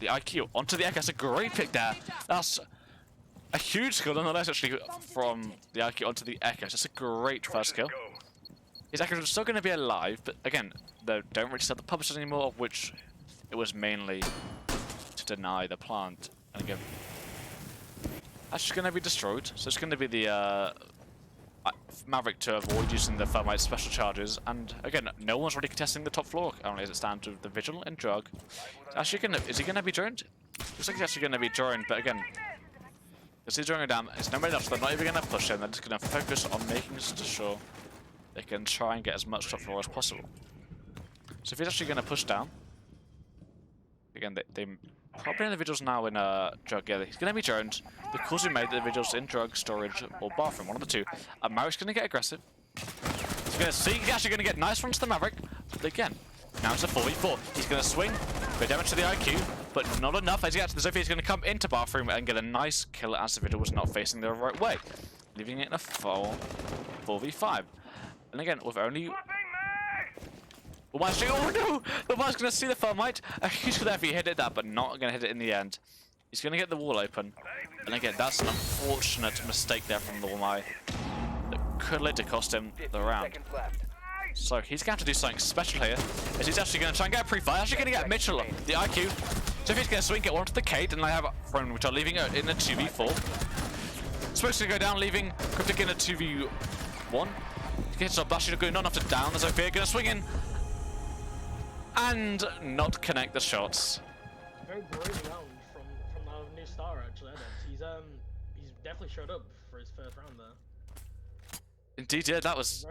the IQ onto the Echo. That's a great pick there. That's a huge skill, nonetheless, actually, from the IQ onto the Echo. That's a great first kill. His Echo is still going to be alive, but again, they don't really sell the publishers anymore, of which it was mainly to deny the plant. And again, that's just going to be destroyed. So it's going to be the Maverick to avoid using the Thermite special charges. And again, no one's really contesting the top floor currently as it stands with the Vigil and Drug. Actually, is he going to be droned? Looks like he's actually going to be droned, but again, because he's drawing down, it's not enough, so they're not even going to push him. They're just going to focus on making sure they can try and get as much top floor as possible. So if he's actually going to push down, again, they probably in the Vigils now in Drug. Yeah, he's going to be droned because we made the Vigils in Drug, Storage, or Bathroom, one of the two. And Maverick's going to get aggressive. He's going to see, he's actually going to get nice runs to the Maverick, but again, now it's a 4v4. He's going to swing, bit damage to the IQ, but not enough as he gets to the Zofia. He's going to come into Bathroom and get a nice kill as the Vigil was not facing the right way, leaving it in a 4v5. And again, with only... oh no! The man's going to see the Thermite. A huge kill there if he hit that, but not going to hit it in the end. He's going to get the wall open. And again, that's an unfortunate mistake there from the Walleye that could later cost him the round. So he's going to have to do something special here, as he's actually going to try and get a pre-fire. Actually going to get Mitchell the IQ. So if he's going to swing, get one to the Kate, and I have Throne, which are leaving it in a 2v4. Supposed to go down, leaving Cryptic in a 2v1. He gets up, Bashing not enough to down. There's Zofia going to swing in. And not connect the shots. Very great round from the new star actually. He's definitely showed up for his first round there. Indeed, yeah, that was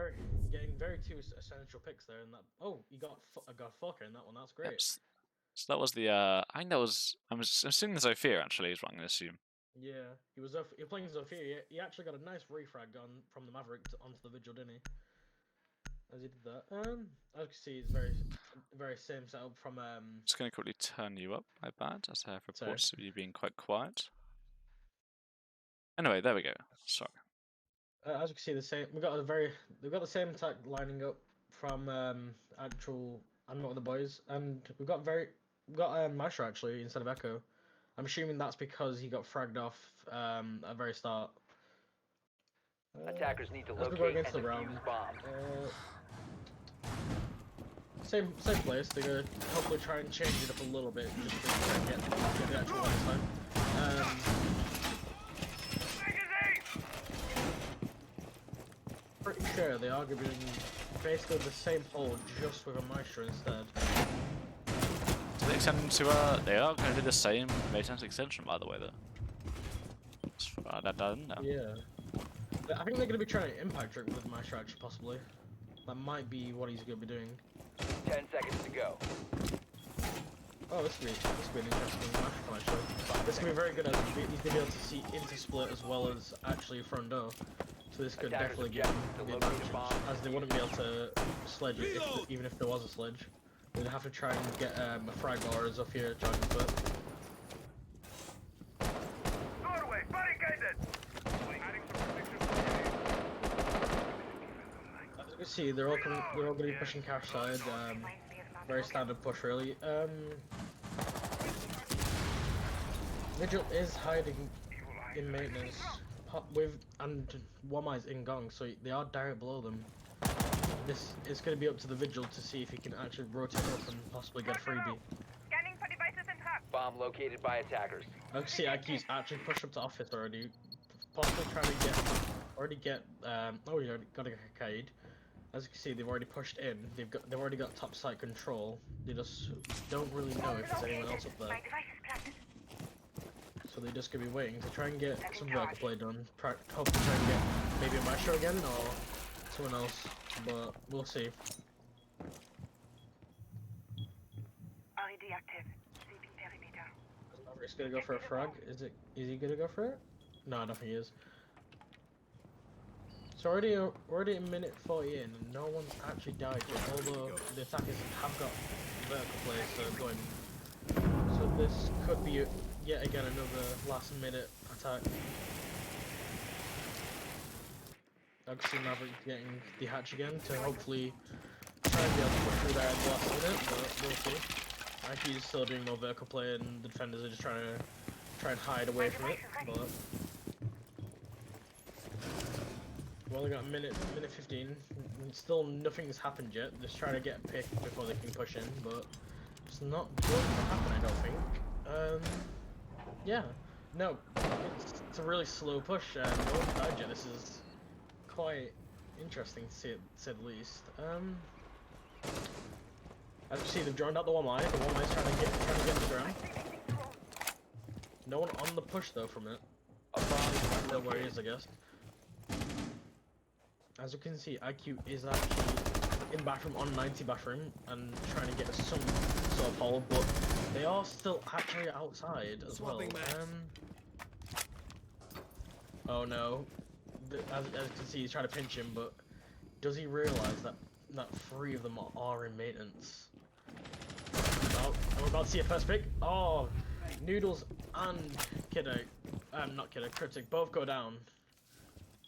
getting very two essential picks there. And that he got Fokker in that one. That's great. Yep. So that was the I think that was I'm assuming the Zofia actually is what I'm going to assume. Yeah, he was playing Zofia. He actually got a nice refrag gun from the Maverick onto the Vigil, didn't he? As he did that. As you can see, it's very same setup from Just going to quickly turn you up, my bad, as I have reports of you being quite quiet. Anyway, there we go. Sorry. As you can see, the same. We've got the same attack lining up from actual I'm Not With The Boys, and we've got Maestro actually instead of Echo. I'm assuming that's because he got fragged off at the very start. Attackers need to locate and defuse bomb. Same place. They're gonna hopefully try and change it up a little bit just to try and get the actual one time. Pretty sure they are gonna be doing basically the same hold just with a Maestro instead. To the extent to they are going to do the same maintenance extension, by the way, though. That done now. Yeah. I think they're going to be trying to impact trick with Maestro actually, possibly. That might be what he's going to be doing. 10 seconds to go. Oh, this could be an interesting match actually. This could be very good as he's going to be able to see into split as well as actually front door. So this could definitely give him the advantage, as they wouldn't be able to sledge it even if there was a sledge. They'd have to try and get a frag or a Zofia charging foot. As you can see, they're all going to be pushing cash side. Very standard push, really. Vigil is hiding in maintenance and Wamai's in Gong, so they are direct below them. This is going to be up to the Vigil to see if he can actually rotate up and possibly get a freebie. Scanning for devices and hubs. Bomb located by attackers. I can see IQ's actually pushed up to office already, possibly trying to get oh, he already got a Kaid. As you can see, they've already pushed in. They've already got top site control. They just don't really know if there's anyone else up there. So they're just gonna be waiting to try and get some vertical play done. Hope to try and get maybe a Maestro again or someone else, but we'll see. RED active. Sweeping perimeter. Maverick's gonna go for a frag. Is he gonna go for it? No, I don't think he is. So already a minute 40 in, and no one's actually died yet, although the attackers have got vertical play, so going. So this could be yet again another last minute attack. I can see Maverick getting the hatch again to hopefully try and be able to push through there at the last minute, but we'll see. IQ's still doing more vertical play, and the defenders are just trying and hide away from it. But well, they got a minute 15. And still nothing's happened yet. Just trying to get a pick before they can push in, but it's not going to happen, I don't think. Yeah, no, it's a really slow push, and no one's died yet. This is quite interesting to say the least. As you see, they've joined out the one line. The one line's trying to get the ground. No one on the push though from it. I don't know where he is, I guess. As you can see, IQ is actually in bathroom on 90 bathroom and trying to get some sort of hold, but they are still actually outside as well. Oh no. As you can see, he's trying to pinch him, but does he realize that 3 of them are in maintenance? Oh, and we're about to see a first pick. Oh, Noodles and Kiddo, not Kiddo, Cryptic, both go down.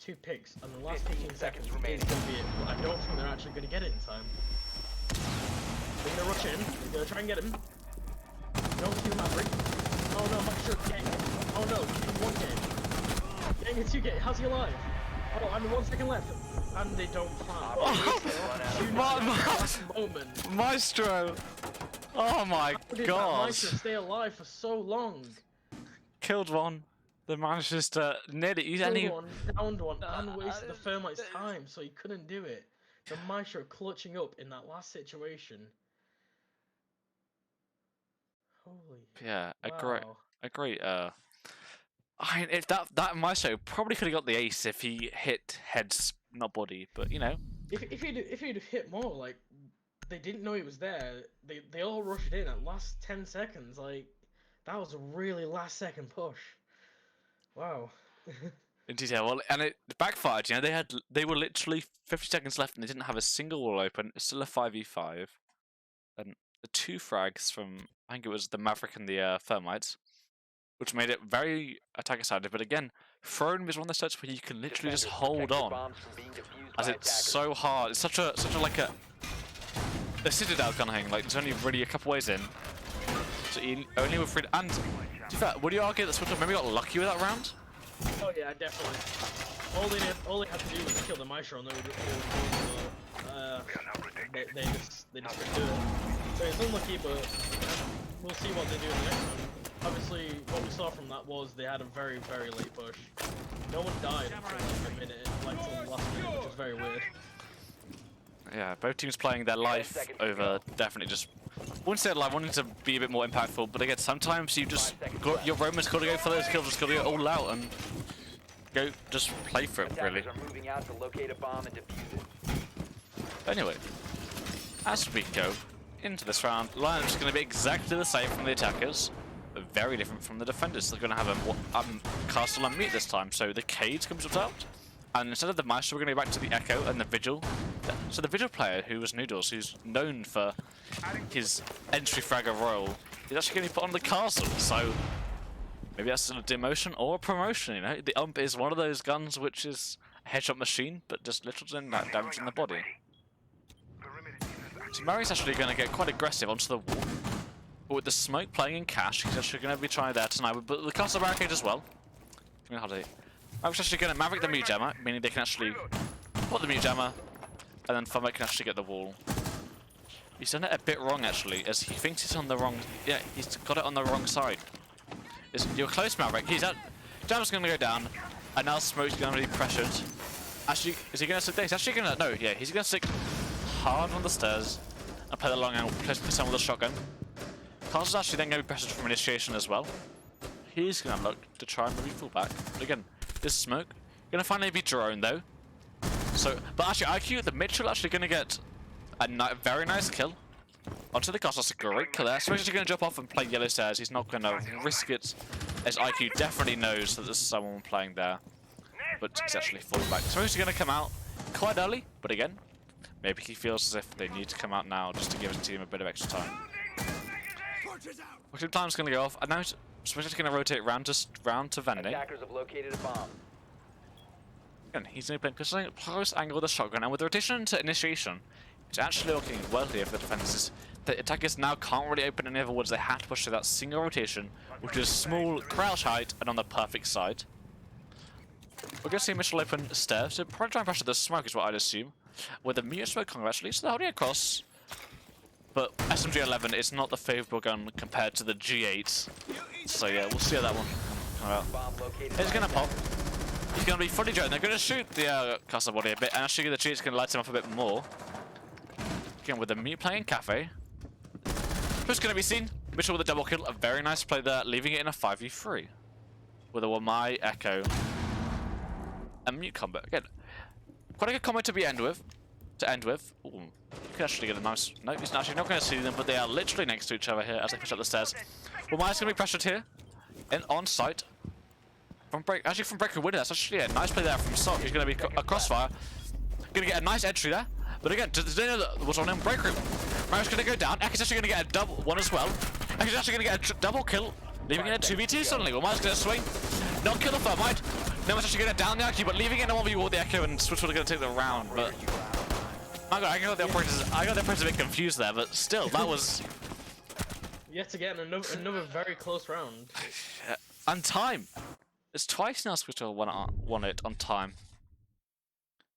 2 picks, and the last 15 seconds is going to be it. But I don't think they're actually going to get it in time. They're going to rush in. They're going to try and get him. Don't see the Maverick. Oh no, I'm sure getting him. Oh no, in 1 game. Getting a 2 game. How's he alive? Oh, I'm 1 second left. And they don't plan. Moment. Maestro! Oh my How did god! that Maestro stay alive for so long? Killed one. The Manchester nearly. He's Killed only. one, downed one, and wasted the Thermite's time, so he couldn't do it. The Maestro clutching up in that last situation. Holy. Yeah, Wow. a great. I mean, if that Maestro probably could have got the ace if he hit heads, not body, but you know. If he'd have hit more, like they didn't know he was there. They all rushed in at last 10 seconds. Like that was a really last second push. Wow. Indeed, yeah. Well, and it backfired. You know, they were literally 50 seconds left, and they didn't have a single wall open. It's still a 5v5, and the 2 frags from I think it was the Maverick and the Thermites, which made it very attacker-sided. But again, throwing is one of those sets where you can literally just hold on, as it's so hard. It's such a like a Citadel kind of thing. Like there's only really a couple ways in, so you only were free. And to be fair, would you argue that Squid maybe got lucky with that round? Oh yeah, definitely. All they had to do was kill the Maestro, and they just couldn't do it. So it's unlucky, but we'll see what they do in the next one. Obviously, what we saw from that was they had a very, very late push. No one died until like a minute, like till the last minute, which is very weird. Yeah, both teams playing their life over definitely just. I wouldn't say life, wanting to be a bit more impactful, but again, sometimes you just your Roman's got to go for those kills, just got to go all out and go just play for it really. Anyway, as we go into this round, Lion's going to be exactly the same from the attackers, but very different from the defenders. They're going to have a castle and meat this time, so the Cage comes out. And instead of the Maestro, we're going to go back to the Echo and the Vigil. So the Vigil player, who was Noodles, who's known for his entry fragger role, is actually going to be put on the castle. So maybe that's a demotion or a promotion, you know? The Ump is one of those guns which is a headshot machine, but just little damage in the body. So Murray's actually going to get quite aggressive onto the wall. But with the smoke playing in cash, he's actually going to be trying there tonight, but the castle barricade as well. I'm actually going to Maverick the Mute Jammer, meaning they can actually put the Mute Jammer, and then Fummer can actually get the wall. He's done it a bit wrong actually, as he thinks it's on the wrong. Yeah, he's got it on the wrong side. You're close, Maverick. Jammer's going to go down, and now Smoke's going to be pressured. Actually, is he going to stick there? He's actually going to. No, yeah, he's going to stick hard on the stairs and play the long angle, play someone with a shotgun. Castle's actually then going to be pressured from initiation as well. He's going to look to try and maybe fall back. But again, this Smoke going to finally be drone though. So, but actually, IQ, the Mitchell actually going to get a very nice kill onto the castle. That's a great kill there. So he's actually going to jump off and play yellow stairs. He's not going to risk it, as IQ definitely knows that there's someone playing there. But he's actually falling back. So he's going to come out quite early, but again, maybe he feels as if they need to come out now just to give his team a bit of extra time. Which time's going to go off, and now Switch is going to rotate round to Vende. Attackers have located a bomb. Again, he's going to be playing close angle with a shotgun, and with the rotation to initiation, it's actually looking well here for the defenders. the attackers now can't really open any other woods. They have to push through that single rotation, which is small crouch height and on the perfect side. We're going to see Mitchell open stairs, so probably try and pressure the smoke is what I'd assume. With the mutant smoke coming actually, so they're holding across. But SMG-11 is not the favourable gun compared to the G8. So yeah, we'll see how that one comes out. It's going to pop. He's going to be fully drone. They're going to shoot the castle body a bit, and actually the G8's going to light him up a bit more. Again, with the mute playing Kafe. Who's going to be seen? Mitchell with a double kill. A very nice play there, leaving it in a 5v3. With a Wamai, Echo, and mute combo. Again, quite a good combo to end with. Ooh, you can actually get a nice... No, he's actually not going to see them, but they are literally next to each other here as they push up the stairs. Wamai's going to be pressured here. And on site. From Breaker winner. That's actually a nice play there from Sock. He's going to be a crossfire. Going to get a nice entry there. But again, does they know that what's on him? Break room. Mario's going to go down. Eki's actually going to get a double one as well. Eki's actually going to get a double kill, leaving it a 2v2 suddenly. Wamai's going to swing. Not kill the Thermite. No one's actually going to down the Aki, but leaving it in a 1v1 with the Echo, and Switch are going to take the round. But my God, I got the operators a bit confused there, but still, that was Yet again, another very close round. on time. It's twice now Switch won it on time.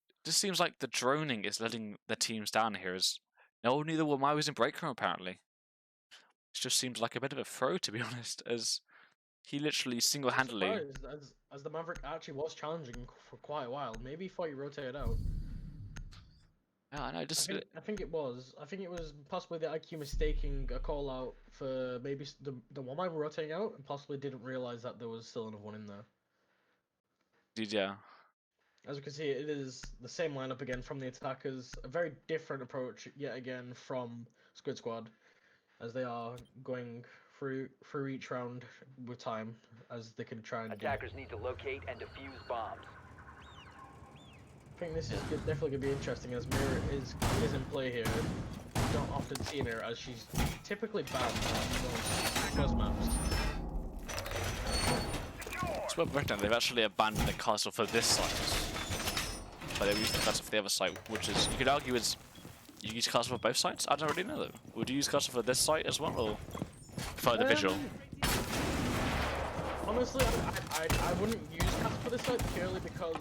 It just seems like the droning is letting the teams down here. As no, neither Wamai was in break room apparently. It just seems like a bit of a throw, to be honest, as he literally single-handedly. As the Maverick actually was challenging for quite a while. Maybe he thought he rotated out. Yeah, I know. I think it was possibly the IQ mistaking a call out for maybe the Wamai were rotating out and possibly didn't realize that there was still another one in there. Yeah. As we can see, it is the same lineup again from the attackers. A very different approach yet again from Squid Squad, as they are going through each round with time, as they can try and Attackers need to locate and defuse bombs. I think this is definitely going to be interesting, as Mirror is in play here. You don't often see Mirror, as she's typically banned on most maps. It's worth breaking down. They've actually abandoned the castle for this site. But they used the castle for the other site, which is, you could argue, is you use castle for both sites? I don't really know though. Would you use castle for this site as well, or for the visual? Honestly, I wouldn't use castle for this site purely because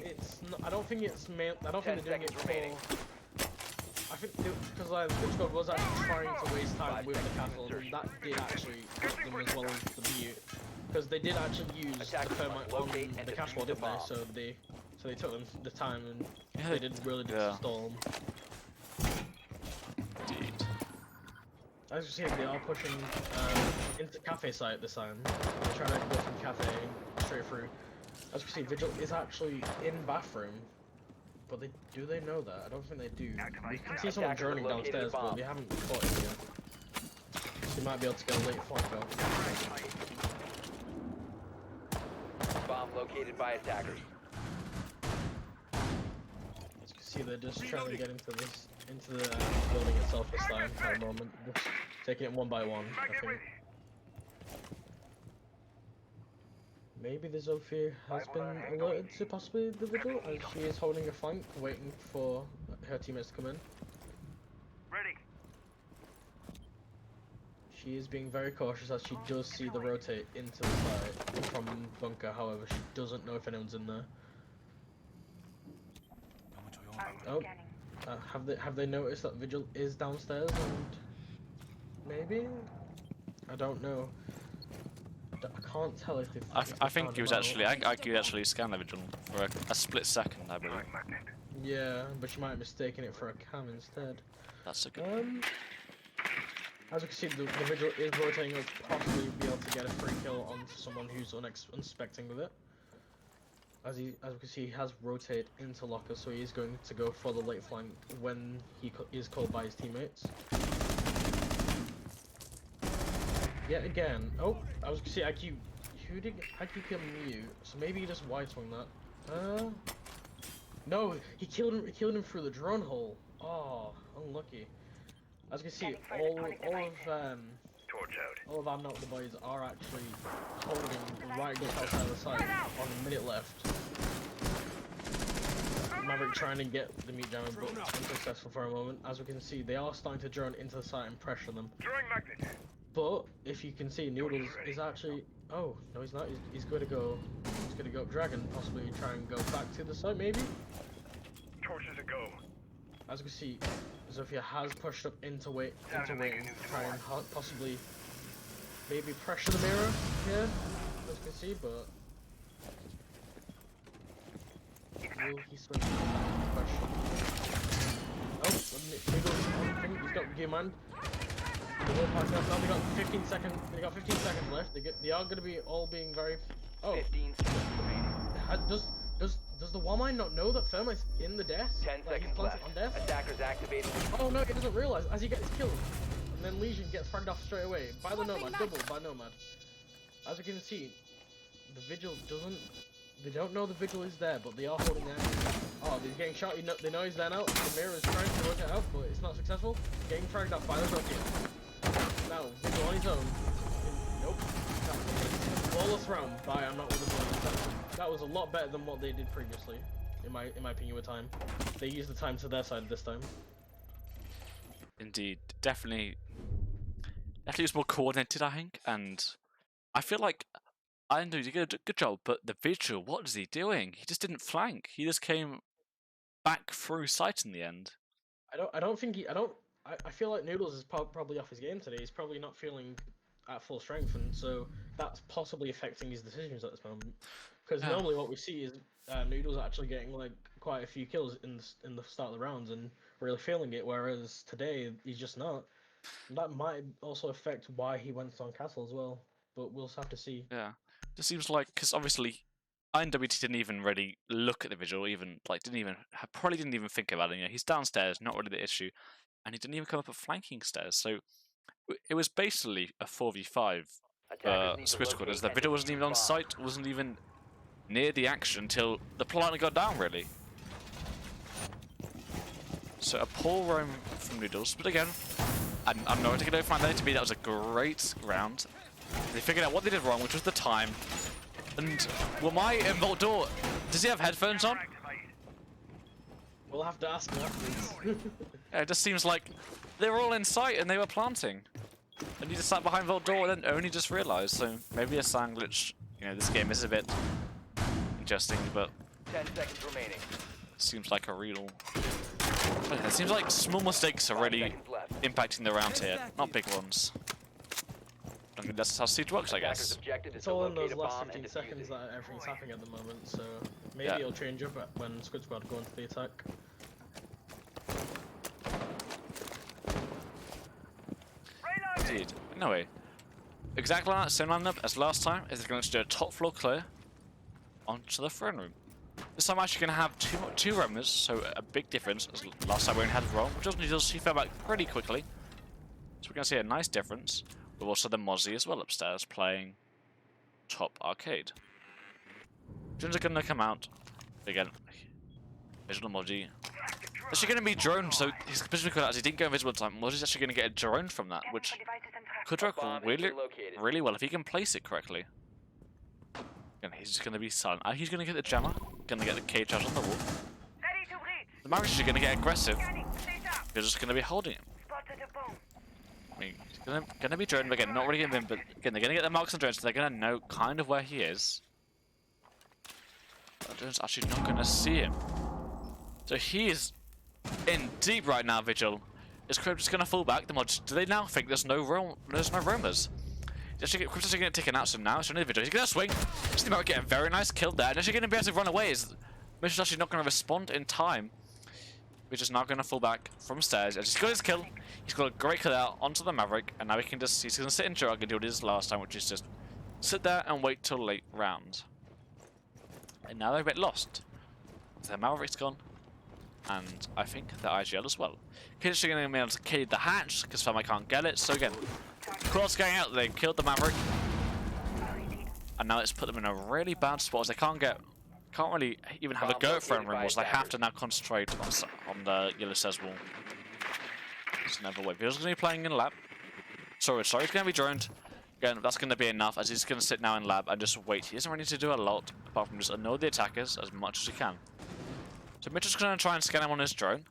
it's not, I don't think they're doing it for... I think because Squid Squad was actually trying to waste time with the castle, and that did actually help them as well as the mute. Because they did actually use the Thermite on the castle, didn't they? So they took them the time, and they didn't really stall them. Indeed. As you see, they are pushing into Kafe site this time. They're trying to go from Kafe straight through. As you can see, Vigil is actually in bathroom, but do they know that? I don't think they do. We can see someone droning downstairs, but they haven't fought it yet. So they might be able to get a late flank out. Bomb located by attackers. As you can see, they're just trying to get into the building itself this time at the moment. Just taking it one by one, I think. Maybe the Zofia has been alerted to possibly the Vigil, as she is holding a flank, waiting for her teammates to come in. Ready. She is being very cautious, as she does see the rotate into the side from bunker. However, she doesn't know if anyone's in there. Oh, have they noticed that Vigil is downstairs? And maybe, I don't know. I can't tell if they've... I think he was actually... I could actually scan the Vigil for a split second, I believe. Yeah, but she might have mistaken it for a cam instead. That's a good... As you can see, the Vigil is rotating up, possibly be able to get a free kill on someone who's unsuspecting with it. As we can see, he has rotated into locker, so he is going to go for the late flank when he is called by his teammates. Yet again, oh, I was gonna see IQ. Who did IQ kill Mew? So maybe he just wide swung that. No, he killed him through the drone hole. Oh, unlucky. As you can see, all of our Not the Boys are actually holding right just outside the site on the minute left. Maverick trying to get the meat jammer, but unsuccessful for a moment. As we can see, they are starting to drone into the site and pressure them. Throwing magnet. But if you can see, Noodles is actually. Oh no, he's not. He's going to go. He's going to go up Dragon, possibly try and go back to the site, maybe. Torches a go. As we can see, Zofia has pushed up into waiting, try and possibly maybe pressure the mirror here, as you can see, but will he swing? Question. Oh, he's got game man. They got 15 seconds. They got 15 seconds left. They are going to be all being very. Oh. 15 seconds remaining. Does the one mine not know that Thermite's in the desk? 10 Like, he's seconds planted left. on desk? Attackers activated. Oh no, he doesn't realize as he gets killed. And then Legion gets fragged off straight away by the Nomad, doubled by Nomad. As you can see, the Vigil doesn't. They don't know the Vigil is there, but they are holding out. Oh, he's getting shot. They know he's there now. The mirror is trying to work it out, but it's not successful. Getting fragged off by the Rocket. Now, Vigil on his own. Nope. Flawless round by I'm not with the Blades. That was a lot better than what they did previously, in my opinion, with time. They used the time to their side this time. Indeed, definitely was more coordinated, I think, and I feel like I know he did a good job, but the Vigil, what is he doing? He just didn't flank. He just came back through sight in the end. I feel like Noodles is probably off his game today. He's probably not feeling at full strength, and so that's possibly affecting his decisions at this moment. Because normally what we see is Noodles actually getting like quite a few kills in the start of the rounds and really feeling it, whereas today he's just not. And that might also affect why he went on Castle as well, but we'll have to see. Yeah, just seems like because obviously INWT didn't even really look at the Vigil, even like probably didn't even think about it. You know, he's downstairs, not really the issue, and he didn't even come up at flanking stairs. So it was basically a 4v5 Squid, as the Vigil wasn't even on site, wasn't even near the action until the planter got down, really. So a poor roam from Noodles, but again, I'm not going to find that to be. That was a great round. They figured out what they did wrong, which was the time. And will my Vault Door, does he have headphones on? We'll have to ask him afterwards. Yeah, it just seems like they were all in sight and they were planting. And he just sat behind Vault Door and then only just realised. So maybe a sound glitch. You know, this game is a bit interesting, but 10 seconds remaining. seems like a real. It seems like small mistakes are really impacting the round here, not big ones. I mean, that's how Siege works, I guess. It's all in those last 15 seconds that everything's happening at the moment, so maybe it'll change up when Squid Squad go into the attack. Indeed. Anyway, exactly like that same lineup as last time. Is going to do a top floor clear onto the throne room. This time I'm actually going to have two roamers, so a big difference. As last time we only had a roam, which doesn't need he fell back pretty quickly. So we're going to see a nice difference. With also the Mozzie as well upstairs playing top arcade. Drones are going to come out again. Visual Mozzie. Actually going to be droned, so he's specifically as he didn't go invisible time. Mozzie's actually going to get a drone from that, which could work really well if he can place it correctly. And he's just going to be silent. He's going to get the jammer, going to get the cage charge on the wall. The Mavericks are going to get aggressive. They're just going to be holding him. I mean, he's going to be droned, but again, not really getting him, but again, they're going to get the marks on drones, so they're going to know kind of where he is. But drone's actually not going to see him. So he is in deep right now, Vigil. Is Crypt just going to fall back? The mods, do they now think there's no roamers? Crypt's actually going to get taken out, so now it's only Vigil. He's going to swing. Just about getting a very nice kill there. And actually going to be able to run away. Mitchell's actually not going to respond in time. Which is now going to fall back from stairs. He's got his kill. He's got a great kill out onto the Maverick. And now he's going to sit in Jug and do what he did last time, which is just sit there and wait till late round. And now they're a bit lost. The Maverick's gone. And I think the IGL as well. Kid's actually going to be able to kill the hatch because Fama can't get it. So again, Cross going out. They've killed the Maverick. And now it's put them in a really bad spot as they can't really even have a go at front room walls. They have to now concentrate on the yellow stairs wall. It's never way. He's going to be playing in lab. Sorry, he's going to be droned. Again, that's going to be enough as he's going to sit now in lab and just wait. He doesn't really need to do a lot apart from just annoy the attackers as much as he can. So Mitchell's going to try and scan him on his drone.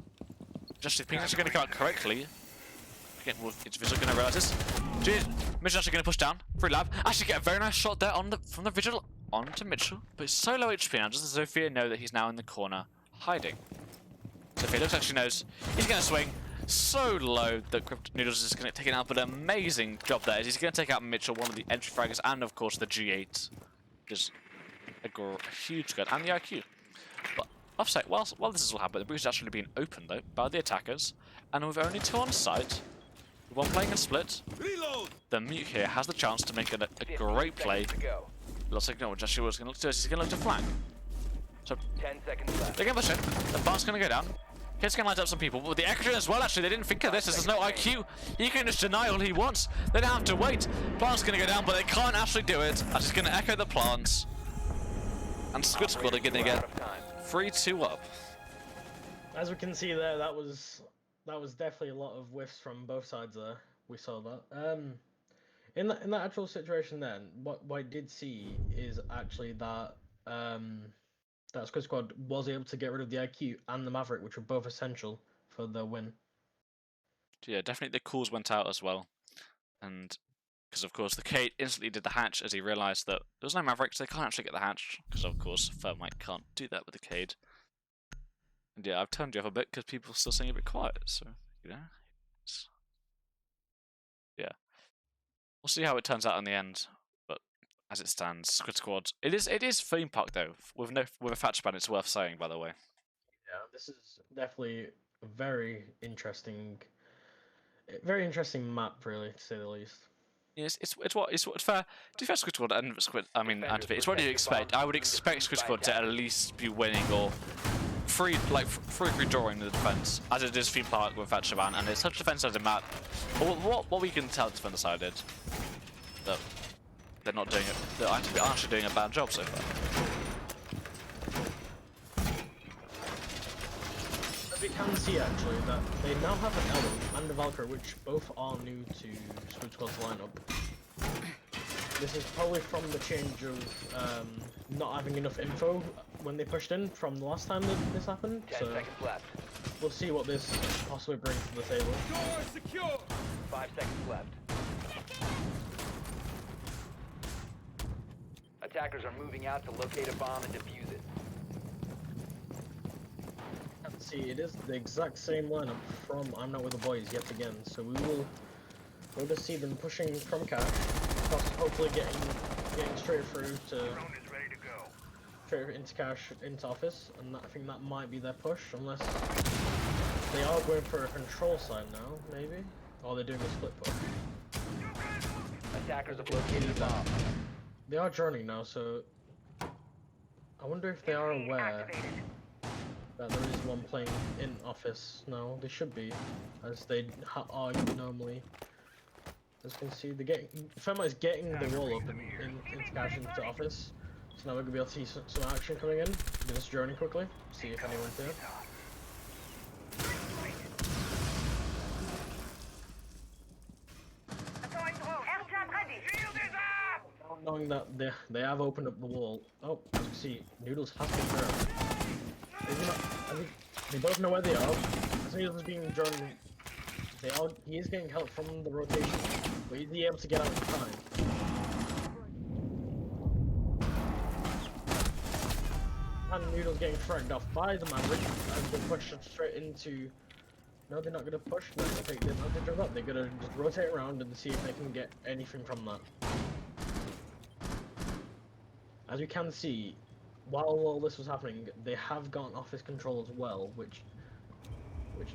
Just the ping's actually going to come out correctly. Again, well, it's visual going to realise this. Mitchell's actually going to push down. Free lab. Actually get a very nice shot there from the vigil onto Mitchell. But it's so low HP now, doesn't Sophia know that he's now in the corner hiding? Sophia looks like she knows he's going to swing so low that Crypt Noodles is going to take it out. But an amazing job there. He's going to take out Mitchell, one of the entry fraggers, and of course the G8. Just a huge gun. And the IQ. But offsite, while this is all happening, the breach is actually being opened though by the attackers. And with only 2 on site, with 1 playing a split, the Mute here has the chance to make a great play. Looks like no one just was going to look to us. He's going to look to flank. So 10 seconds left. they're going to push it. The bar's going to go down. Kid's going to light up some people. But with the Echogen as well, actually, they didn't think of this. There's no IQ. He can just deny all he wants. They don't have to wait. Plant's going to go down, but they can't actually do it. As he's going to echo the plants. And Squid Squad are going to get 3-2 up. As we can see there, that was definitely a lot of whiffs from both sides there. We saw that. In that actual situation then, what I did see is actually that that Squid Squad was able to get rid of the IQ and the Maverick, which were both essential for the win. Yeah, definitely the calls went out as well. And because of course the Kate instantly did the hatch as he realised that there was no Maverick, so they can't actually get the hatch. Because of course Thermite can't do that with the Cade. And yeah, I've turned you off a bit because people are still saying a bit quiet, so you know. Yeah. We'll see how it turns out in the end, but as it stands, Squid Squad. It is theme park though, with a Thatcher ban. It's worth saying, by the way. Yeah, this is definitely a very interesting map, really, to say the least. Yes, it's what fair. To be fair, Squid Squad and Squid. I mean, and it's what do you expect? I would expect Squid Squad to at least be winning or free drawing the defense, as it is theme park with Thatcher ban, and it's such defense as a map. What we can tell the defender side did that they're not doing it. They're actually doing a bad job so far. We can see actually that they now have an Ellen and a Valkyrie, which both are new to Squid Squad's lineup. This is probably from the change of not having enough info when they pushed in from the last time that this happened. 10 So seconds left. we'll see what this possibly brings to the table. Door secure. 5 seconds left. Attackers are moving out to locate a bomb and defuse it. See, it is the exact same lineup from I'm Not With The Boys yet again, so we'll just see them pushing from cash, hopefully getting straight through to Drone is ready to go. straight into cash, into office, and I think that might be their push, unless they are going for a control side now, maybe, or they're doing a split push. Attackers have located a bomb. They are joining now, so I wonder if they are aware that there is one playing in office now. They should be, as they are normally. As you can see, Femma is getting the wall up into cash into office. So now we're gonna be able to see some action coming in. We're just joining quickly, see if anyone's there. Now knowing that they have opened up the wall. Oh, as you can see, Noodles has been drowned. I think they both know where they are. As Noodles is being drawn, he is getting help from the rotation, but he's able to get out in time. And Noodles getting fragged off by the Maverick as they push straight into. No, they're not gonna push. No, they're not gonna jump up. They're gonna just rotate around and see if they can get anything from that. As you can see, while all this was happening, they have gotten office control as well, which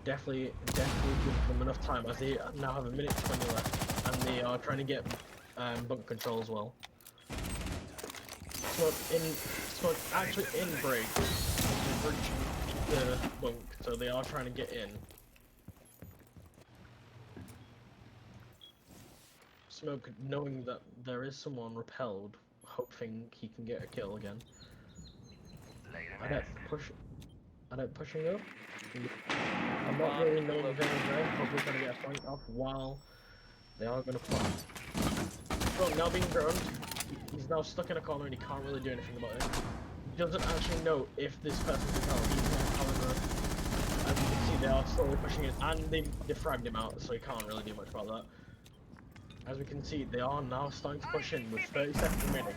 definitely gives them enough time, as they now have a minute 20 left, and they are trying to get bunk control as well. So actually in break, they're breaching the bunk, so they are trying to get in. Smoke, knowing that there is someone repelled, hoping he can get a kill again. I don't pushing up. I'm not really knowing if anyone's there. Hopefully trying to get a point off while they are going to plant. So now being droned, he's now stuck in a corner and he can't really do anything about it. He doesn't actually know if this person's repelled. He's However, as you can see, they are slowly pushing it, and they fragged him out, so he can't really do much about that. As we can see, they are now starting to push in with 30 seconds remaining.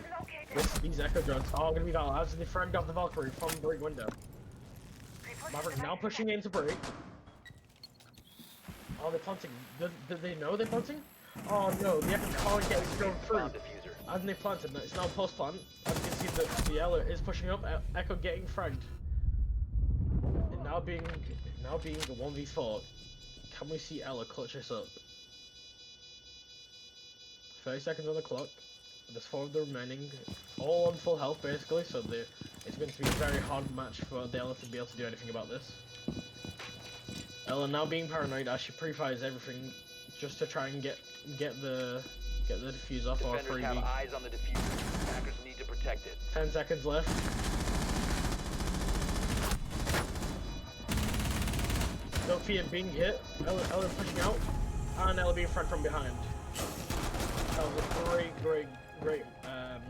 These Echo drones are going to be down as they fragged off the Valkyrie from the break window. Maverick now pushing into break. Oh, they're planting. Did they know they're planting? Oh no, the Echo can't get this drone through. Bomb diffuser. As they planted, it's now post plant. As you can see, the Ella is pushing up. Echo getting fragged. And now being the 1v4. Can we see Ella clutch this up? 30 seconds on the clock. There's 4 of the remaining, all on full health basically, so it's going to be a very hard match for the Ella to be able to do anything about this. Ella now being paranoid as she pre-fires everything just to try and get the defuse off or Defenders have freebie. eyes on the diffuser. Attackers need to protect it. 10 seconds left. Sophia being hit, Ella pushing out, and Ella being fragged from behind. That was a great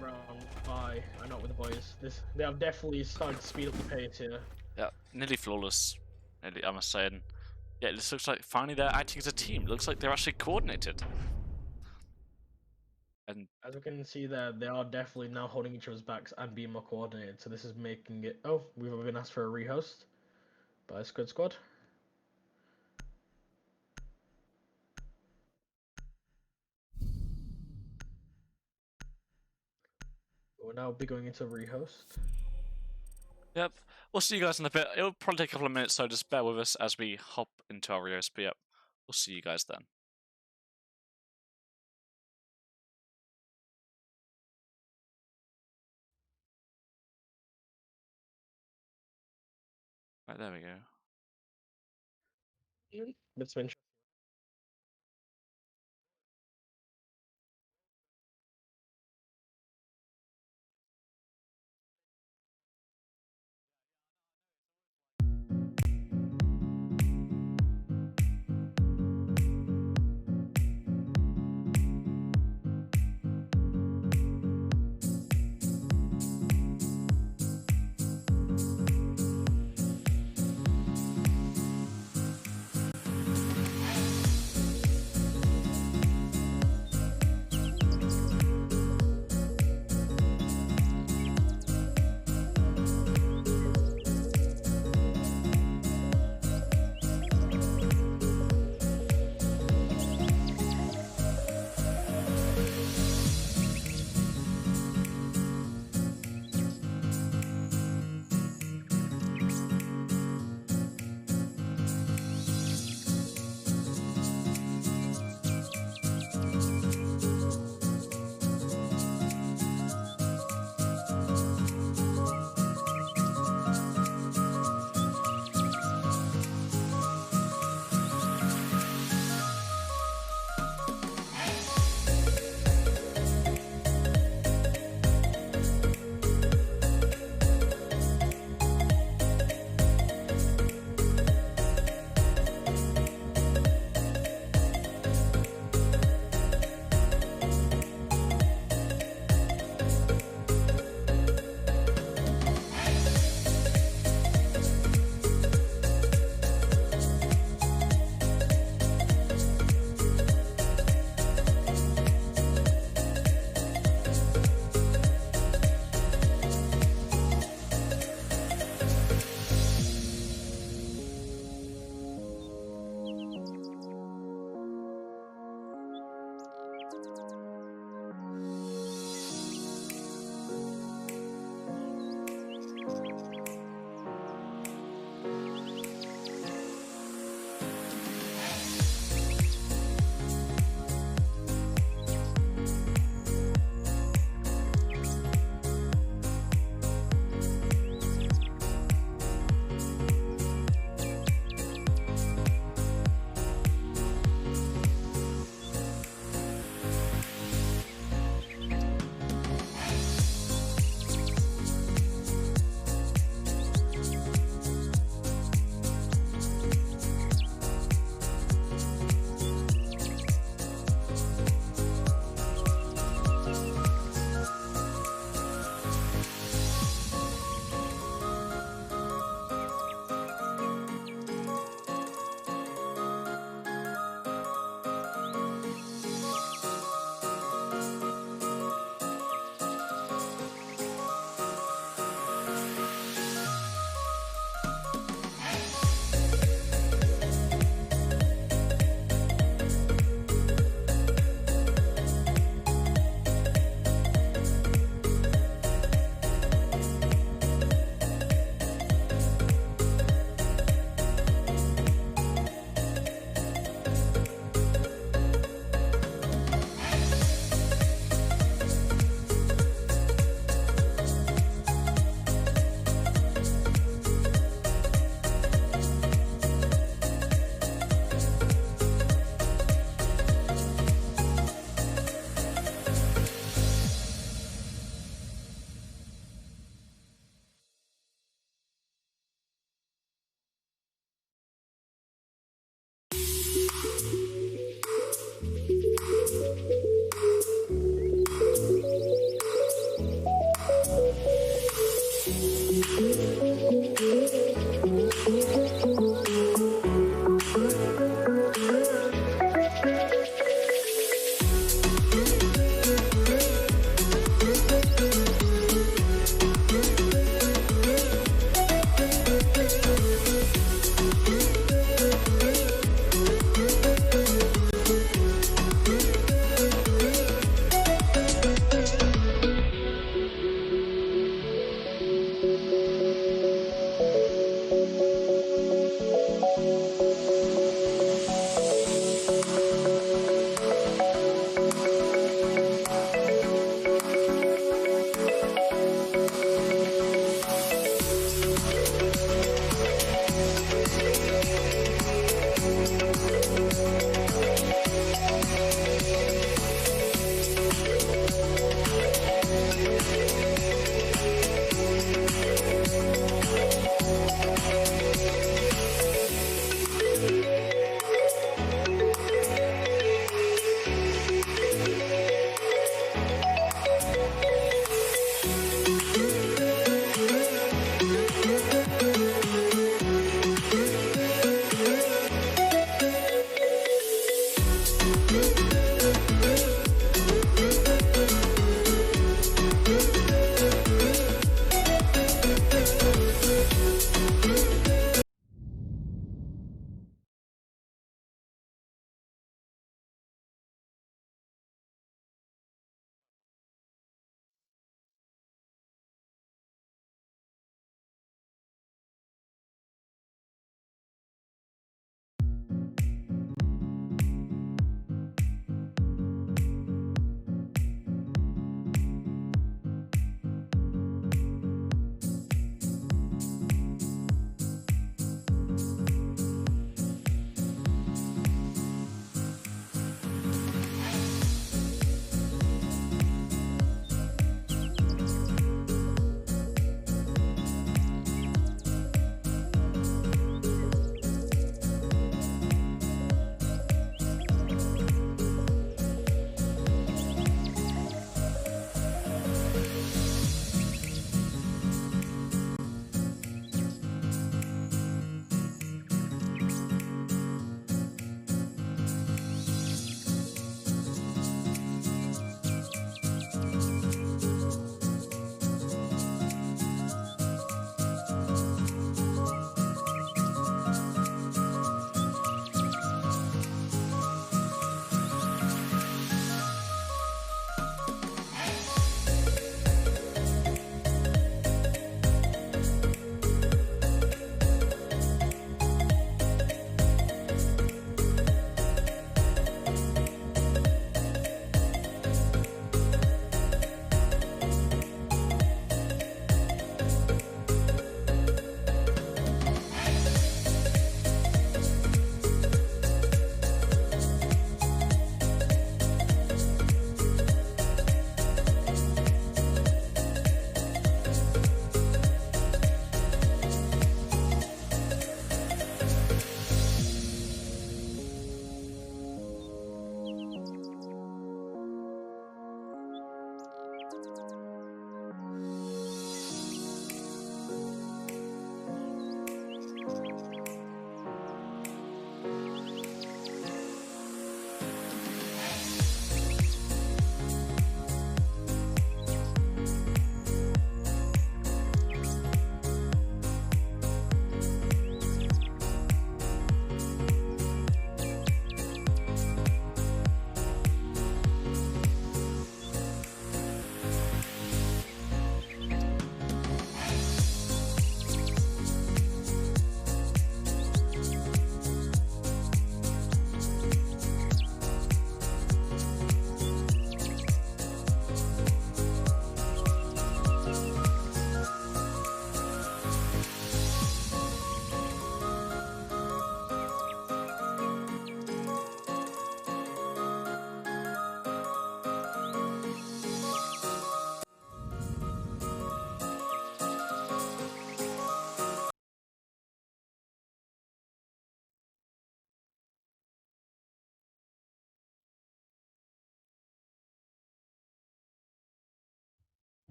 round by I know with the boys. They have definitely started to speed up the pace here. Yeah, nearly flawless. Nearly, I must say. And yeah, this looks like finally they're acting as a team. It looks like they're actually coordinated. And As we can see there, they are definitely now holding each other's backs and being more coordinated. So this is making it. Oh, we've been asked for a rehost by Squid Squad. We'll now be going into rehost. yep, we'll see you guys in a bit. It'll probably take a couple of minutes, so just bear with us as we hop into our Rios. But yep, we'll see you guys then. Right, there we go. It's been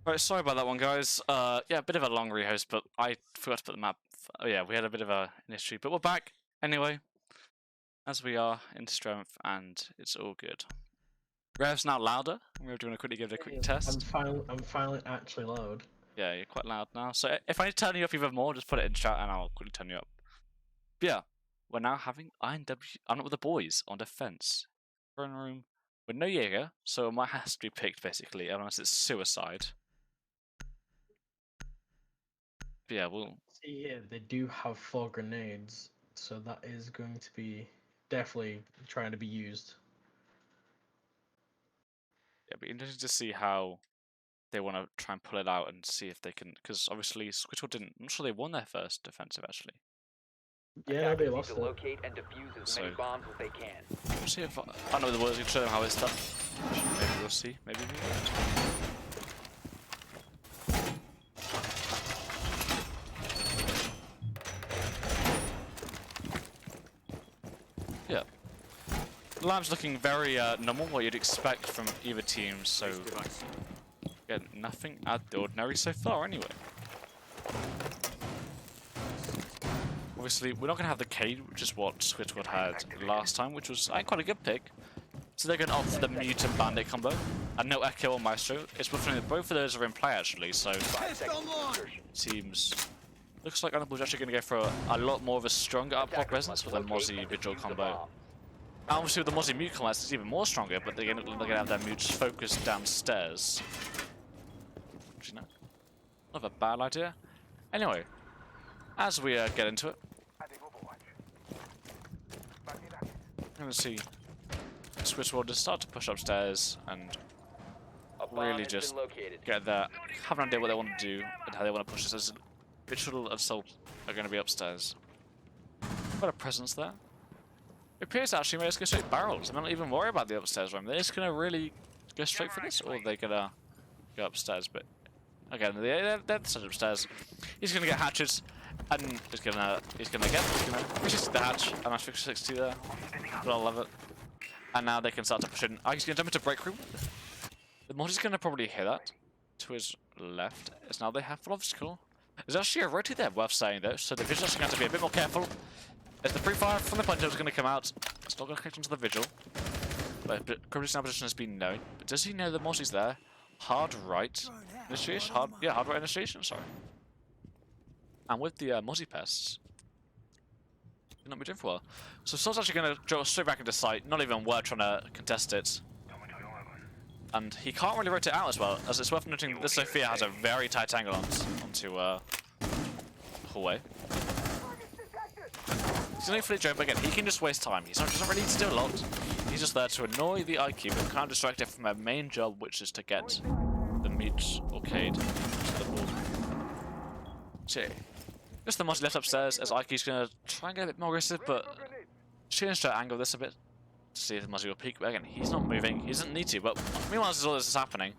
Right, sorry about that one, guys. Yeah, a bit of a long rehost, but I forgot to put the map. Oh yeah, we had a bit of an issue, but we're back anyway, as we are in strength, and it's all good. Rev's now louder. We're going to quickly give it a quick test. I'm finally actually loud. Yeah, you're quite loud now. So if I turn you up even more, just put it in chat, and I'll quickly turn you up. But yeah, we're now having INW. I'm not with the boys on defense. Throne room with no Jaeger, so it might have to be picked basically, unless it's suicide. But yeah, we'll. See here, they do have 4 grenades, so that is going to be definitely trying to be used. Yeah, be interesting to see how they want to try and pull it out and see if they can, because obviously Squid didn't. I'm not sure they won their first defensive actually. Yeah, no, they Attackers need lost to it. locate and defuse as many So- bombs as they can. We'll see if I know the words can show them how it's done. Maybe we'll see. Maybe we won't. Yeah. The lab's looking very normal, what you'd expect from either team, so yeah, nothing out of the ordinary so far anyway. Obviously, we're not going to have the Cade, which is what Squid had last time, which was quite a good pick. So they're going to opt for the Mutant Bandit combo. And no Echo or Maestro. It's worth noting that both of those are in play, actually, so... Seems... Looks like Unable's actually going to go for a lot more of a stronger up-block presence with a Mozzie Vigil combo. And obviously with the Mozzie Mute combo, it's even more stronger, but they're going to have their Mutes focused downstairs. Actually, no. Not a bad idea. Anyway, as we get into it, I'm going to see Squid will just start to push upstairs and really just get there, have an idea what they want to do and how they want to push this. As Vigil and Assault are going to be upstairs. Got a presence there. It appears actually may just go straight barrels and not even worry about the upstairs room. They're just going to really go straight for this, or they're going to go upstairs. But again, they're set upstairs. He's going to get hatches, and he's going to resist the hatch, and that's 60 there. But I love it. And now they can start to push in. He's going to jump into break room. The mod is going to probably hit that to his left, as now they have full obstacle. There's actually a rotate there, worth saying though, so the Vigil's going to have to be a bit more careful. As the pre-fire from the punch is going to come out, it's not going to connect onto the Vigil. But Crypto's now position has been known. But does he know the Mozzie's there? Hard right initiation? Hard right initiation, sorry. And with the Mozzie pests, he's not been doing for a while. So Soul's actually going to draw straight back into sight, not even worth trying to contest it. And he can't really rotate out as well, as it's worth noting that this Sophia has a very tight angle onto hallway. He's only fully joke, but again, he can just waste time. He doesn't really need to do a lot. He's just there to annoy the IQ, but kind of distract it from their main job, which is to get the Meat or Cade to the board. So, just the Mozzie left upstairs, as IQ's going to try and get a bit more aggressive, but she's going to try to angle this a bit to see if the Mozzie will peek. But again, he's not moving. He doesn't need to. But meanwhile, as all this is happening,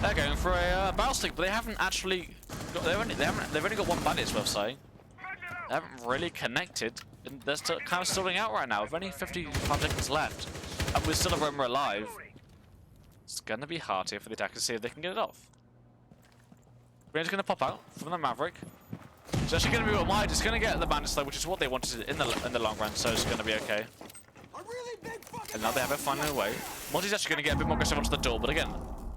they're going for a barrel stick, but they haven't actually. They've only got one bandit, it's worth saying. They haven't really connected, and they're still kind of stalling out right now. With only 55 seconds left, and with still a roamer alive, it's gonna be hard here for the attackers to see if they can get it off. Green's gonna pop out from the Maverick. It's actually gonna be what wide. It's gonna get the bandits though, which is what they wanted in the long run. So it's gonna be okay. And now they have it finding a way. Mozzie's actually gonna get a bit more aggressive onto the door, but again,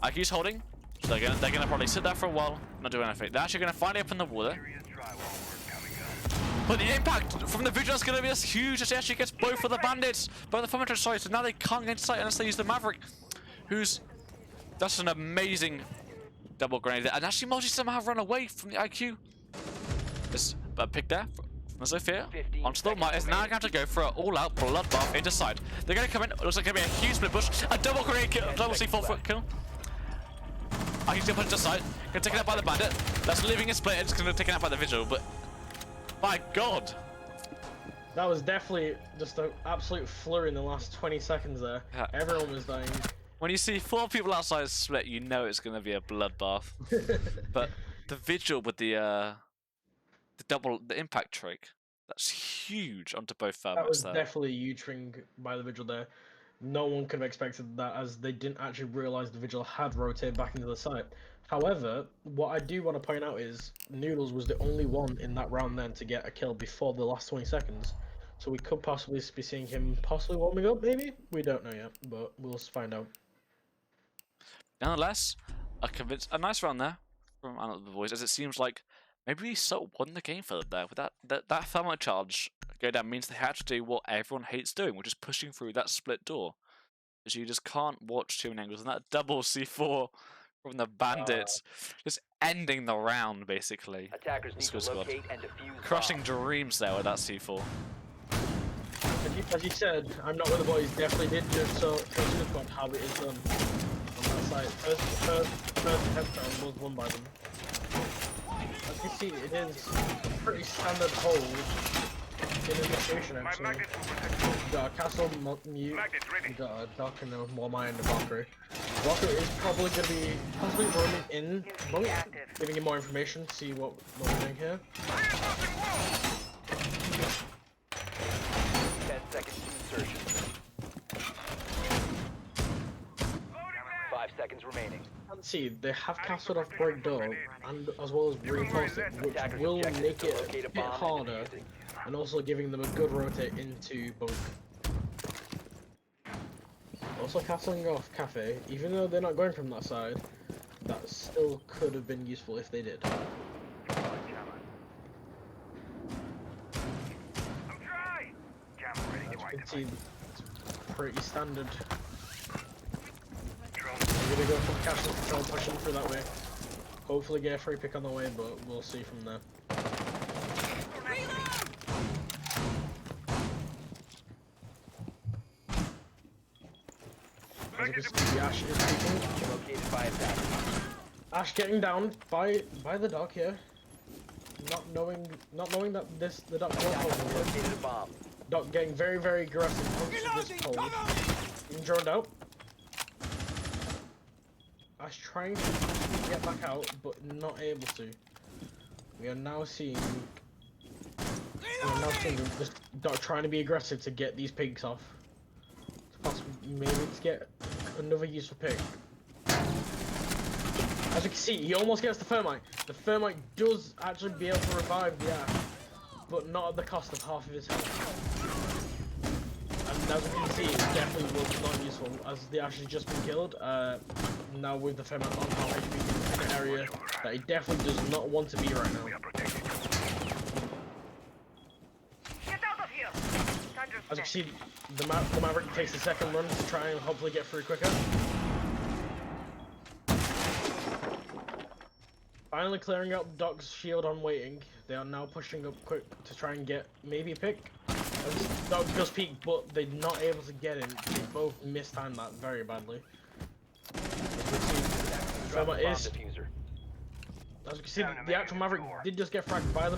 IQ's holding. So they're gonna probably sit there for a while, not do anything. They're actually gonna finally open the water. But the impact from the Vigil is going to be as huge as he actually gets both of the bandits. Both the Fomenter, sorry, so now they can't get into sight unless they use the Maverick. That's an amazing double grenade. And actually Mozzie somehow run away from the IQ. There's a pick there from Sophia. Onto the Might is now going to go for an all-out bloodbath into side. They're going to come in. It looks like going to be a huge split push. A double grenade kill, double C4 foot kill. IQ's going to put it to side. Going to take it out by the bandit. That's leaving it split. It's going to take it out by the Vigil, but my God! That was definitely just an absolute flurry in the last 20 seconds there. Yeah. Everyone was dying. When you see 4 people outside split, you know it's going to be a bloodbath. But the Vigil with the impact trick, that's huge onto both That was there. definitely a huge thing by the Vigil there. No one could have expected that, as they didn't actually realise the Vigil had rotated back into the site. However, what I do want to point out is Noodles was the only one in that round then to get a kill before the last 20 seconds. So we could possibly be seeing him possibly warming up, maybe? We don't know yet, but we'll find out. Nonetheless, a nice round there from the boys, as it seems like maybe we sort of won the game for them there. With that thermal charge go down means they had to do what everyone hates doing, which is pushing through that split door. Because you just can't watch too many angles, and that double C4 from the bandits, just ending the round basically. Attackers need to locate and defuse Crushing dreams there with that C4. As you said, I'm not with the boys, definitely did just so squad how it is done on that side. First headstone was won by them. As you see, it is a pretty standard hold in initiation actually. You got a castle mute, you got a dock and a Warmire and a Valkyrie. Valkyrie is probably going to be possibly roaming in monk, giving you more information, see what we're doing here. 10 seconds to insertion. 5 seconds remaining. can see, they have castled off break door and as well as reinforced it, which will make it a bit harder, and also giving them a good rotate into bunk. Also castling off Kafe, even though they're not going from that side, that still could have been useful if they did. I'm dry. Jammer ready As to you can activate. see, it's pretty standard. We're gonna go from castle control, pushing through that way. Hopefully get a free pick on the way, but we'll see from there. As you can see, Ash is peeking. Located by attackers. Ash getting down by the dock here. Not knowing that the dock won't hold him. Located a bomb. Dock getting very aggressive onto this pole. Being droned out. Ash trying to get back out, but not able to. We are now seeing this Doc trying to be aggressive to get these pigs off. To possibly maybe to get another useful pig. As you can see, he almost gets the thermite. The thermite does actually be able to revive the Ash, but not at the cost of half of his health. And as you can see, it definitely was not useful, as the Ash has just been killed. Now with the thermite on half HP in an area that he definitely does not want to be right now. Get out of here. As you can see, the Maverick takes the second run to try and hopefully get through quicker. Finally clearing up Doc's shield on waiting. They are now pushing up quick to try and get maybe a pick. As Doc does peek, but they're not able to get him. They both mistimed that very badly. Drop the bomb As diffuser. you can see, the actual Maverick did just get fragged by the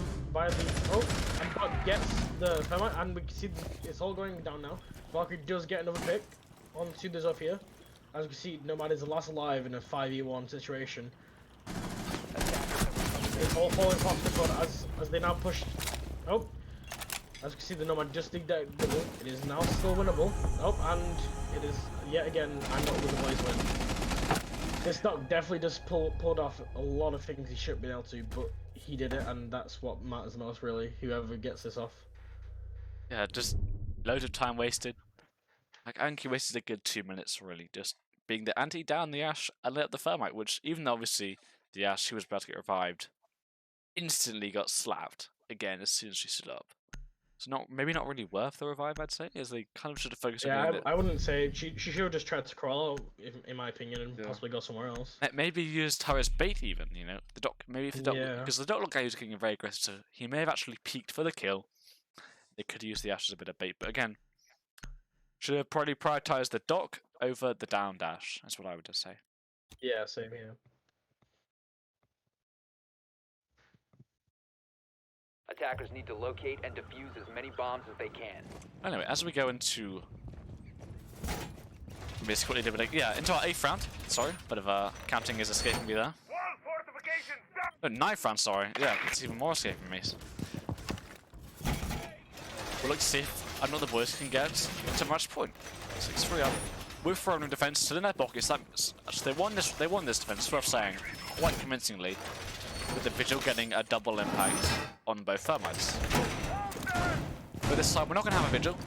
and Doc gets the thermite, and we can see it's all going down now. Valkyrie does get another pick onto the Zofia. As you can see, Nomad is the last alive in a 5v1 situation. It's all falling off the front as they now push. Oh, as you can see, the Nomad just did that double. It is now still winnable. Oh, and it is yet again. I'm not with the boys win. This Doc definitely just pulled off a lot of things he shouldn't be able to, but he did it, and that's what matters most, really. Whoever gets this off. Yeah, just loads of time wasted. Like, Anki wasted a good 2 minutes, really, just being the anti down the Ash and let the Thermite, which, even though obviously the Ash, who was about to get revived, instantly got slapped again as soon as she stood up. So maybe not really worth the revive, I'd say, as they kind of should have focused on Yeah, getting I wouldn't say she should have just tried to crawl out, in my opinion, and possibly go somewhere else. Maybe used her as bait, even, you know? The Doc, maybe if the Doc, Yeah. because the Doc looked like he was getting very aggressive, so he may have actually peaked for the kill. They could use the Ash as a bit of bait, but again, should have probably prioritized the Doc over the down dash. That's what I would just say. Yeah, same here. Attackers need to locate and defuse as many bombs as they can. Anyway, as we go into basically into our 8th round. Sorry, bit of counting is escaping me there. Wall fortification down. No, 9th round. Sorry, yeah, it's even more escaping me. We'll look to see if another boys can get to match point. 6-3 up with throwing in defense still in their pockets. They won this defense. Worth saying quite convincingly, with the Vigil getting a double impact on both Thermites. But this time we're not going to have a Vigil.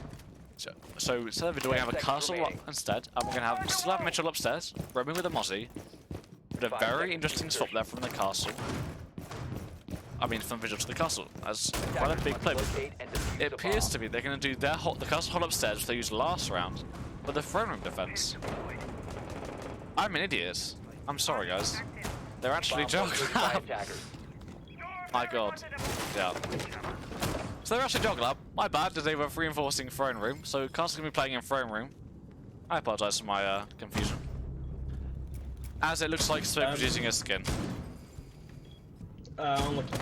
So instead of Vigil, we're going to have a castle instead, and we're going to still have Mitchell upstairs, roaming with a Mozzie. But a very interesting swap there from the castle. I mean, from Vigil to the castle, as quite a big play. It appears to be they're going to do the castle hold upstairs, which they used last round, for the throne room defense. I'm an idiot. I'm sorry, guys. They're actually jogging. My god. Yeah. So they're actually jogging up. My bad, as they were reinforcing throne room, so Castle's going to be playing in throne room. I apologise for my confusion. As it looks like Squid producing a skin. Unlucky.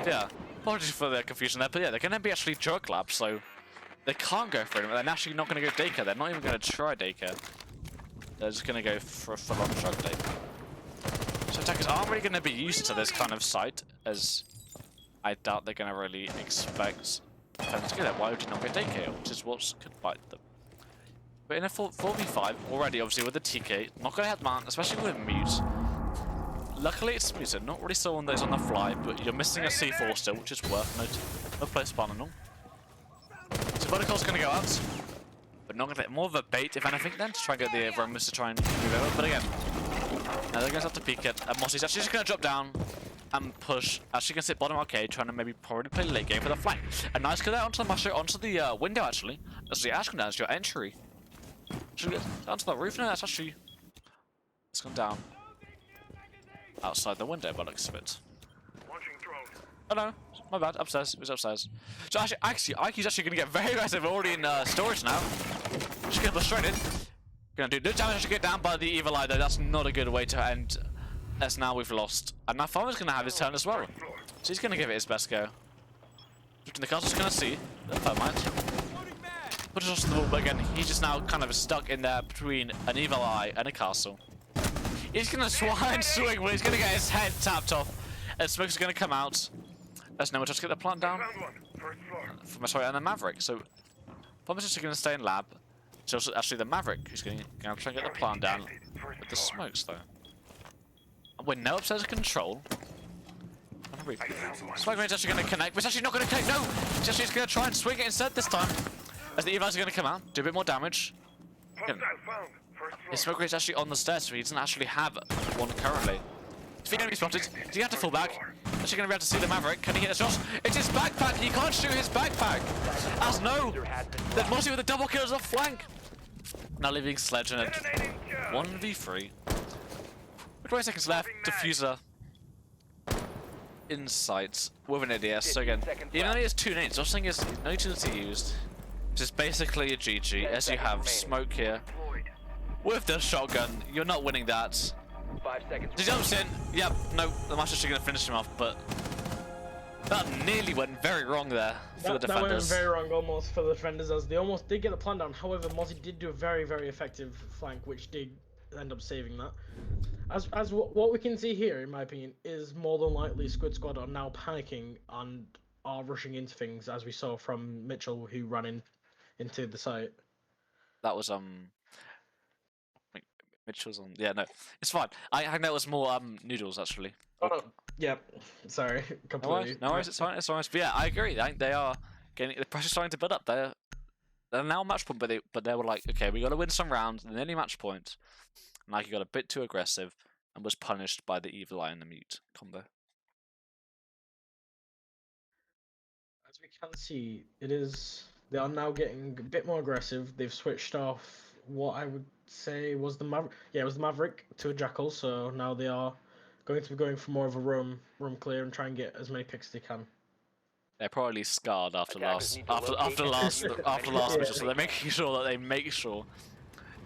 Yeah. Apologies for the confusion there, but yeah, they're going to be actually jug lab, so they can't go for it. They're actually not going to go daycare. They're not even going to try daycare. They're just going to go for a full-on jug day. So attackers aren't really going to be used to this kind of sight, as I doubt they're going to really expect them to get there. Why would you not get daycare? Which is what could bite them. But in a 4v5 already, obviously with the TK, not gonna headmount, especially with mute. Luckily it's muted, not really someone that is on the fly, but you're missing a C4 still, which is worth noting. No place spawn on. So Vertical's gonna go out, but not gonna get more of a bait if anything then, to try and get the Romulus to try and move over. But again, now they're gonna have to peek it, and Mossy's actually just gonna drop down and push. Actually gonna sit bottom arcade, trying to maybe probably play late game for the flank. A nice kill out onto the mushroom, onto the window actually. That's the Ash come down, it's your entry. Should we get onto the roof? No, that's actually... It's gone down. Outside the window, by the looks of it. Launching drone. Oh no, my bad, upstairs, it was upstairs. So actually, IQ's actually gonna get very aggressive already in storage now. Just gonna push straight in. Gonna do no damage to get down by the evil eye though, that's not a good way to end. As now we've lost. And now Farmer's gonna have his turn as well. So he's gonna give it his best go. The castle's gonna see the thermite. Pushes us to the wall, but again, he's just now kind of stuck in there between an evil eye and a castle. He's gonna swine swing, but he's gonna get his head tapped off. And Smoke's gonna come out. As no one tries to get the plant down. Round 1. First floor. Sorry, and the Maverick. So Farmer's just gonna stay in lab. So actually the Maverick who's gonna try and get the plant down with the smokes though. And we're now upstairs of control. Smoke Rain's actually going to connect, but it's actually not going to connect, no! It's actually just going to try and swing it instead this time. As the Evi's are going to come out, do a bit more damage. Again, Found. First floor. his Smoke Rain's actually on the stairs, so he doesn't actually have one currently. If he don't be spotted, does he have to fall back? Actually going to be able to see the Maverick. Can he hit the shot? It's his backpack! He can't shoot his backpack! As no! Then Mossy with a double kill as a flank! Now leaving Sledge in a Detonating jump. 1v3. 20 seconds left. Diffuser. Insight with an ADS. So again, even though he has 2 nades, nothing is no utility used. It's just basically a GG as you have Smoke here. With the shotgun, you're not winning that. 5 seconds. He jumps in. Yep, no, the Master's actually going to finish him off, but that nearly went very wrong there for the defenders. That went very wrong almost for the defenders as they almost did get the plan down. However, Mozzie did do a very, very effective flank, which did end up saving that. As what we can see here, in my opinion, is more than likely Squid Squad are now panicking and are rushing into things, as we saw from Mitchell, who ran into the site. That was Mitchell's on. Yeah, no, it's fine. I think that was more Noodles actually. Oh no. Yep. Sorry, completely. No worries, it's fine. It's fine. But yeah, I agree. I think they are getting the pressure's starting to build up. They're now match point, but they were like, okay, we got to win some rounds. And nearly match point. Nike got a bit too aggressive and was punished by the evil eye and the mute combo. As we can see, they are now getting a bit more aggressive. They've switched off what I would say was the Maverick. Yeah, it was the Maverick to a Jackal. So now they are going to be going for more of a room clear and try and get as many picks as they can. They're probably scarred after last Yeah. mission, so they're making sure that they make sure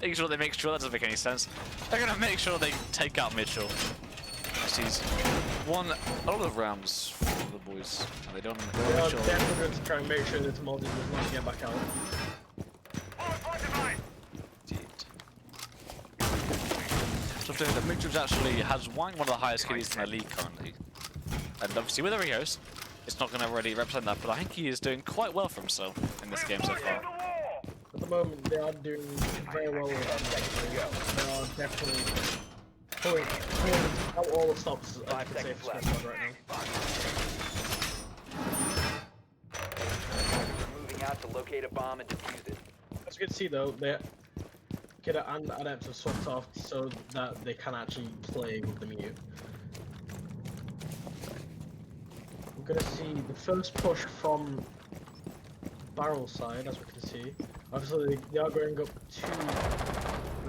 that doesn't make any sense. They're gonna make sure they take out Mitchell. He's won a lot of rounds for the boys, and they don't. They are definitely going to try and make sure that Mozzie does not get back out. So that Mitchell actually has one of the highest kills in the league currently, and obviously with the Rios, it's not going to really represent that, but I think he is doing quite well for himself in this game so far. At the moment, they are doing very well. They are definitely pulling out all the stops. I could say for Squid right now. Moving out to locate a bomb and defuse it. As you can see, though, they Kidda and Adept have swapped off so that they can actually play with the mute. We're gonna see the first push from barrel side, as we can see. Obviously, they are going up to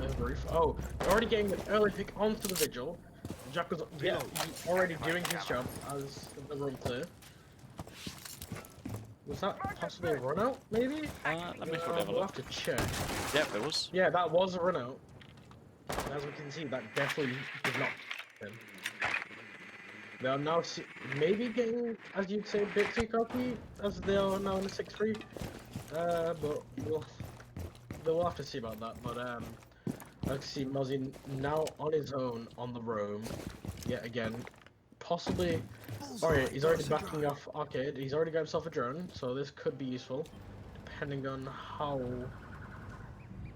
the roof. Oh, they're already getting an early pick onto the Vigil. Jack was already doing his job as the room clear. Was that possibly a run out, maybe? Let me have a We'll look. have to check. Yep, it was. Yeah, that was a run out. As we can see, that definitely did not happen. They are now maybe getting, as you'd say, a bit too cocky, as they are now in the 6-3. But we'll have to see about that. But I can see Mozzie now on his own on the roam, yet again. Possibly, alright, he's already backing off Arcade. He's already got himself a drone, so this could be useful, depending on how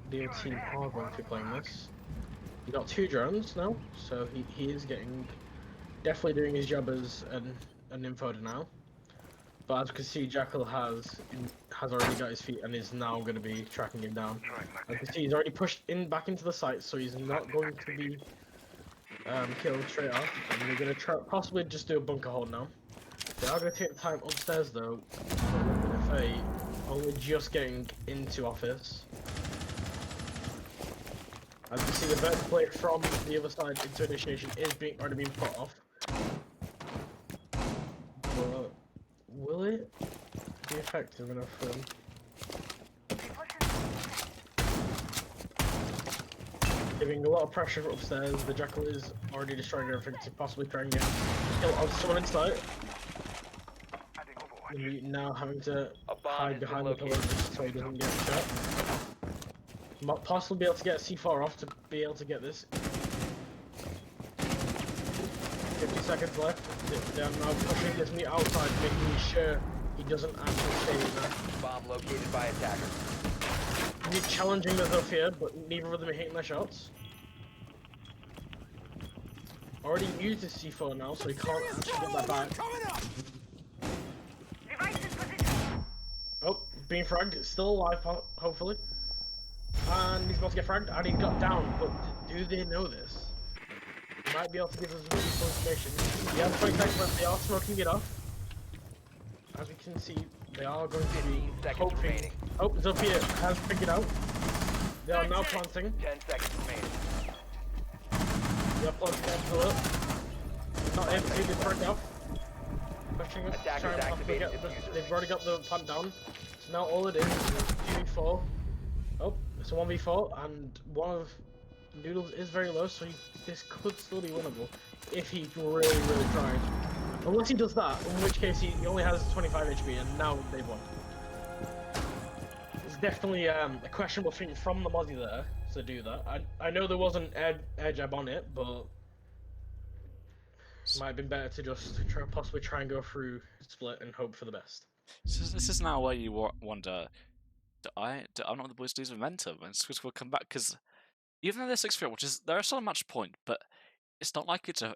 the other team are going to be playing this. We got 2 drones now, so he is getting definitely doing his job as an infoder now. But as you can see, Jackal has already got his feet and is now going to be tracking him down. As you can see, he's already pushed in back into the site, so he's not going to be killed straight off. And they're going to try possibly just do a bunker hold now. They are going to take the time upstairs though. Kafe only just getting into office. As you see, the vertical plate from the other side into initiation is already being put off. But will it be effective enough for him? Giving a lot of pressure upstairs. The Jackal is already destroying everything to possibly try and get kill off someone in sight. Now having to hide behind the pillar just so he doesn't get shot. Might possibly be able to get C4 off to be able to get this. 50 seconds left. They are now pushing this meat outside, making sure he doesn't actually stay in there. Bomb located by attackers. He's challenging the Zofia, but neither of them are hitting their shots. Already used his C4 now, so he can't actually get that back. Oh, being fragged. Still alive, hopefully. And he's about to get fragged, and he got down, but do they know this? They might be able to give us some useful information. Yeah, 20 seconds left, they are smoking it off. As we can see, they are going to be hoping. Oh, Zofia has figured out. They are now planting. 10 seconds remaining. They are planting their pillar. Not able to get fragged off. Pushing up, trying to possibly get they've already got the plant down. So now all it is 2v4. Oh, it's a 1v4, and one of Noodles is very low, so this could still be winnable if he really, really tried. Unless he does that, in which case he only has 25 HP, and now they've won. It's definitely a questionable thing from the Mozzie there to do that. I know there was an air jab on it, but it might have been better to just possibly try and go through split and hope for the best. So this is now where you wonder, I'm not the boys lose momentum and Squid will come back, because even though they're 6-3, which is they're still a match point, but it's not like it's an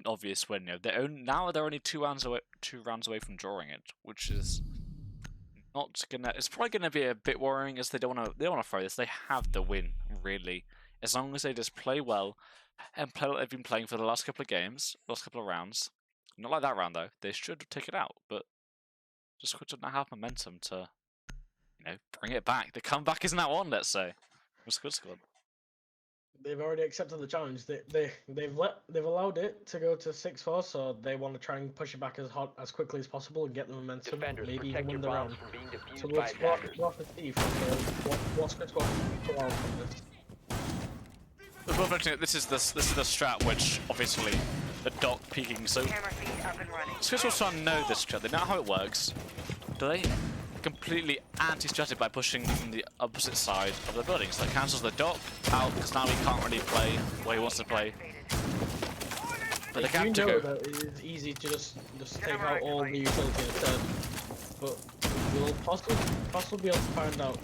obvious win. You know, they're only 2 rounds away from drawing it, which is not gonna. It's probably gonna be a bit worrying, as they don't want to throw this. They have the win, really, as long as they just play well and play what they've been playing for the last couple of games, last couple of rounds. Not like that round though. They should take it out, but just don't have momentum to, bring it back. The comeback is now on. Let's say, it's good squad. They've already accepted the challenge. They've allowed it to go to 6-4, so they want to try and push it back as quickly as possible and get the momentum. Defenders, maybe protect even win your the bombs round. from being defused So by attackers. we'll have to see what's going to go on from this. But worth noting, this is the strat which obviously the dock peeking. So Squid will try and know this strat. They know how it works. Do they completely anti-strat it by pushing from the opposite side of the building? So that cancels the dock out, because now he can't really play where he wants to play. But they have to go. That it is easy to just take out all the utility instead, but we'll possibly be able to find out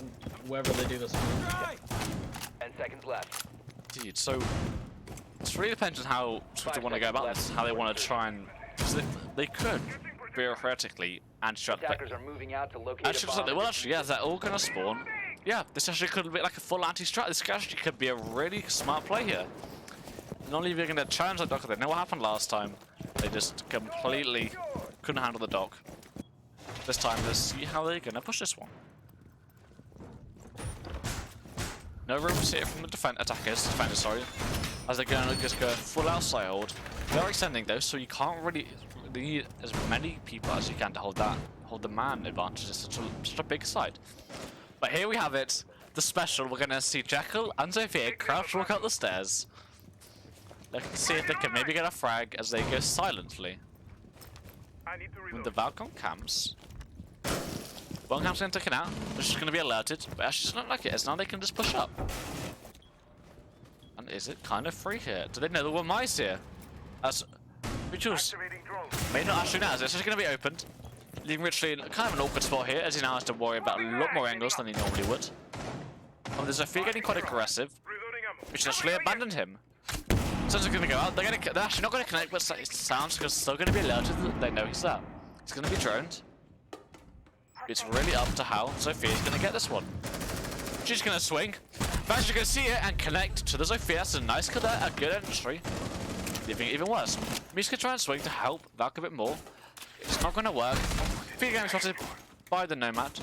whether they do this. 10 seconds left. Indeed. So it really depends on how Squid want to go about this, how they want to try and. Because they could theoretically anti-strat. Attackers are moving out to locate a bomb. Well, actually, yeah, they're all gonna spawn. Yeah, this actually could be like a full anti-strat. This actually could be a really smart play here. Not even gonna challenge the dock. They know what happened last time. They just completely couldn't handle the dock. This time, let's see how they're gonna push this one. No room to see it from the defenders, sorry. As they're gonna just go full outside hold. They're extending though, so you can't really need as many people as you can to hold the man advantage. It's such a big side. But here we have it, the special. We're gonna see Jackal and Zofia crouch walk up the stairs. Let's see if they can maybe get a frag as they go silently. When the Valcon camps. One camp's getting taken out, they're just gonna be alerted, but actually it's not like it is. Now they can just push up. And is it kind of free here? Do they know there were mice here? As Rituals may not actually know, it's just gonna be opened. Leaving Richly in kind of an awkward spot here, as he now has to worry about a lot more angles than he normally would. the Zofia getting quite aggressive, Reloading ammo. which actually abandoned him. Sounds are going to go out. They're actually not going to connect, but it sounds like it's still going to be alerted that they know he's there. He's going to be droned. It's really up to how Zofia's going to get this one. She's going to swing. Van's going to see it and connect to the Zofia. That's a nice kill there, a good entry. Leaving it even worse. Mi's going to try and swing to help Valk a bit more. It's not going to work. Fear getting spotted by the Nomad.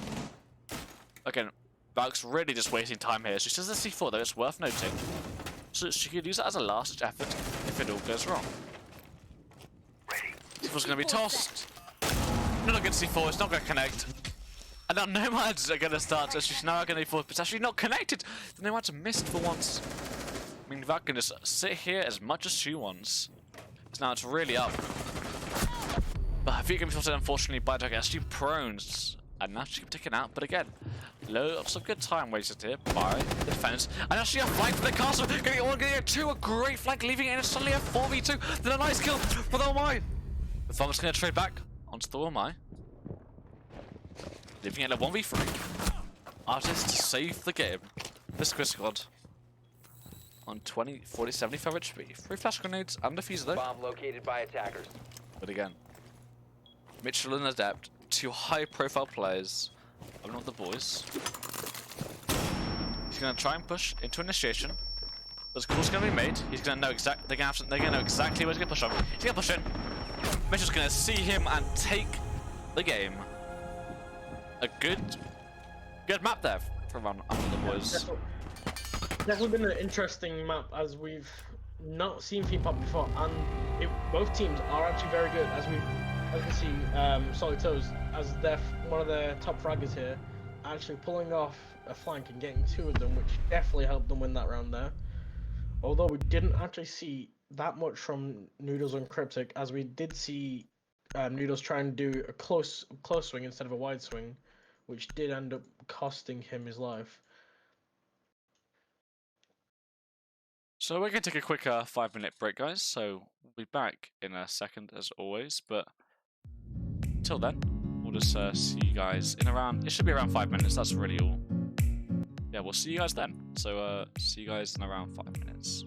Again, Valk's really just wasting time here. She says the C4 though, it's worth noting. So she could use it as a last effort if it all goes wrong. C4's going to be tossed. Not a good C4, it's not going to connect. And now Nomads are going to start, so she's now going to be forward, but it's actually not connected. The Nomads missed for once. I mean, Valk can just sit here as much as she wants. So now it's really up. But her feet can be spotted, unfortunately, by Jack SG prones. And now she can be taken out, but again, lots of good time wasted here by the defenders. And actually a flank from the castle, getting one, getting a two, a great flank, leaving it in suddenly a 4v2. Then a nice kill for the Omai. The Thumb's going to trade back onto the Omai, leaving it in a 1v3. Artist to save the game. The Squid squad on 20, 40, 75 HP. 3 flash grenades and a diffuser though. Bomb located by attackers. But again, Mitchell and Adept, 2 high-profile players. I'm not the boys. He's gonna try and push into initiation. There's calls gonna be made. He's gonna know they're gonna know exactly where he's gonna push on. He's gonna push in. Mitchell's gonna see him and take the game. A good map there from one of the boys. Definitely been an interesting map as we've not seen Feedpop before, and both teams are actually very good as we see Solid Toes as one of their top fraggers here, actually pulling off a flank and getting 2 of them, which definitely helped them win that round there. Although we didn't actually see that much from Noodles and Cryptic, as we did see Noodles try and do a close swing instead of a wide swing, which did end up costing him his life. So we're gonna take a quick 5-minute break, guys. So we'll be back in a second as always, but until then, we'll just see you guys in around, it should be around 5 minutes, that's really all. Yeah, we'll see you guys then. So see you guys in around 5 minutes.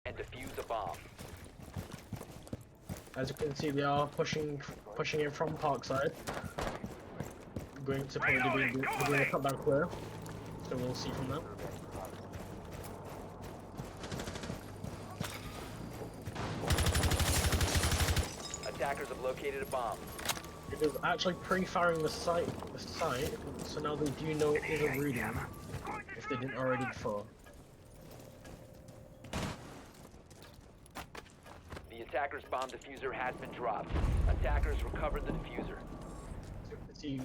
and defuse a bomb. As you can see, they are pushing in from Parkside. Going to probably be doing a cut down clear. So we'll see from there. Attackers have located a bomb. It is actually pre-firing the site, so now they do know it is a reading, if they didn't already before. The attacker's bomb diffuser has been dropped. Attackers recovered the diffuser. See,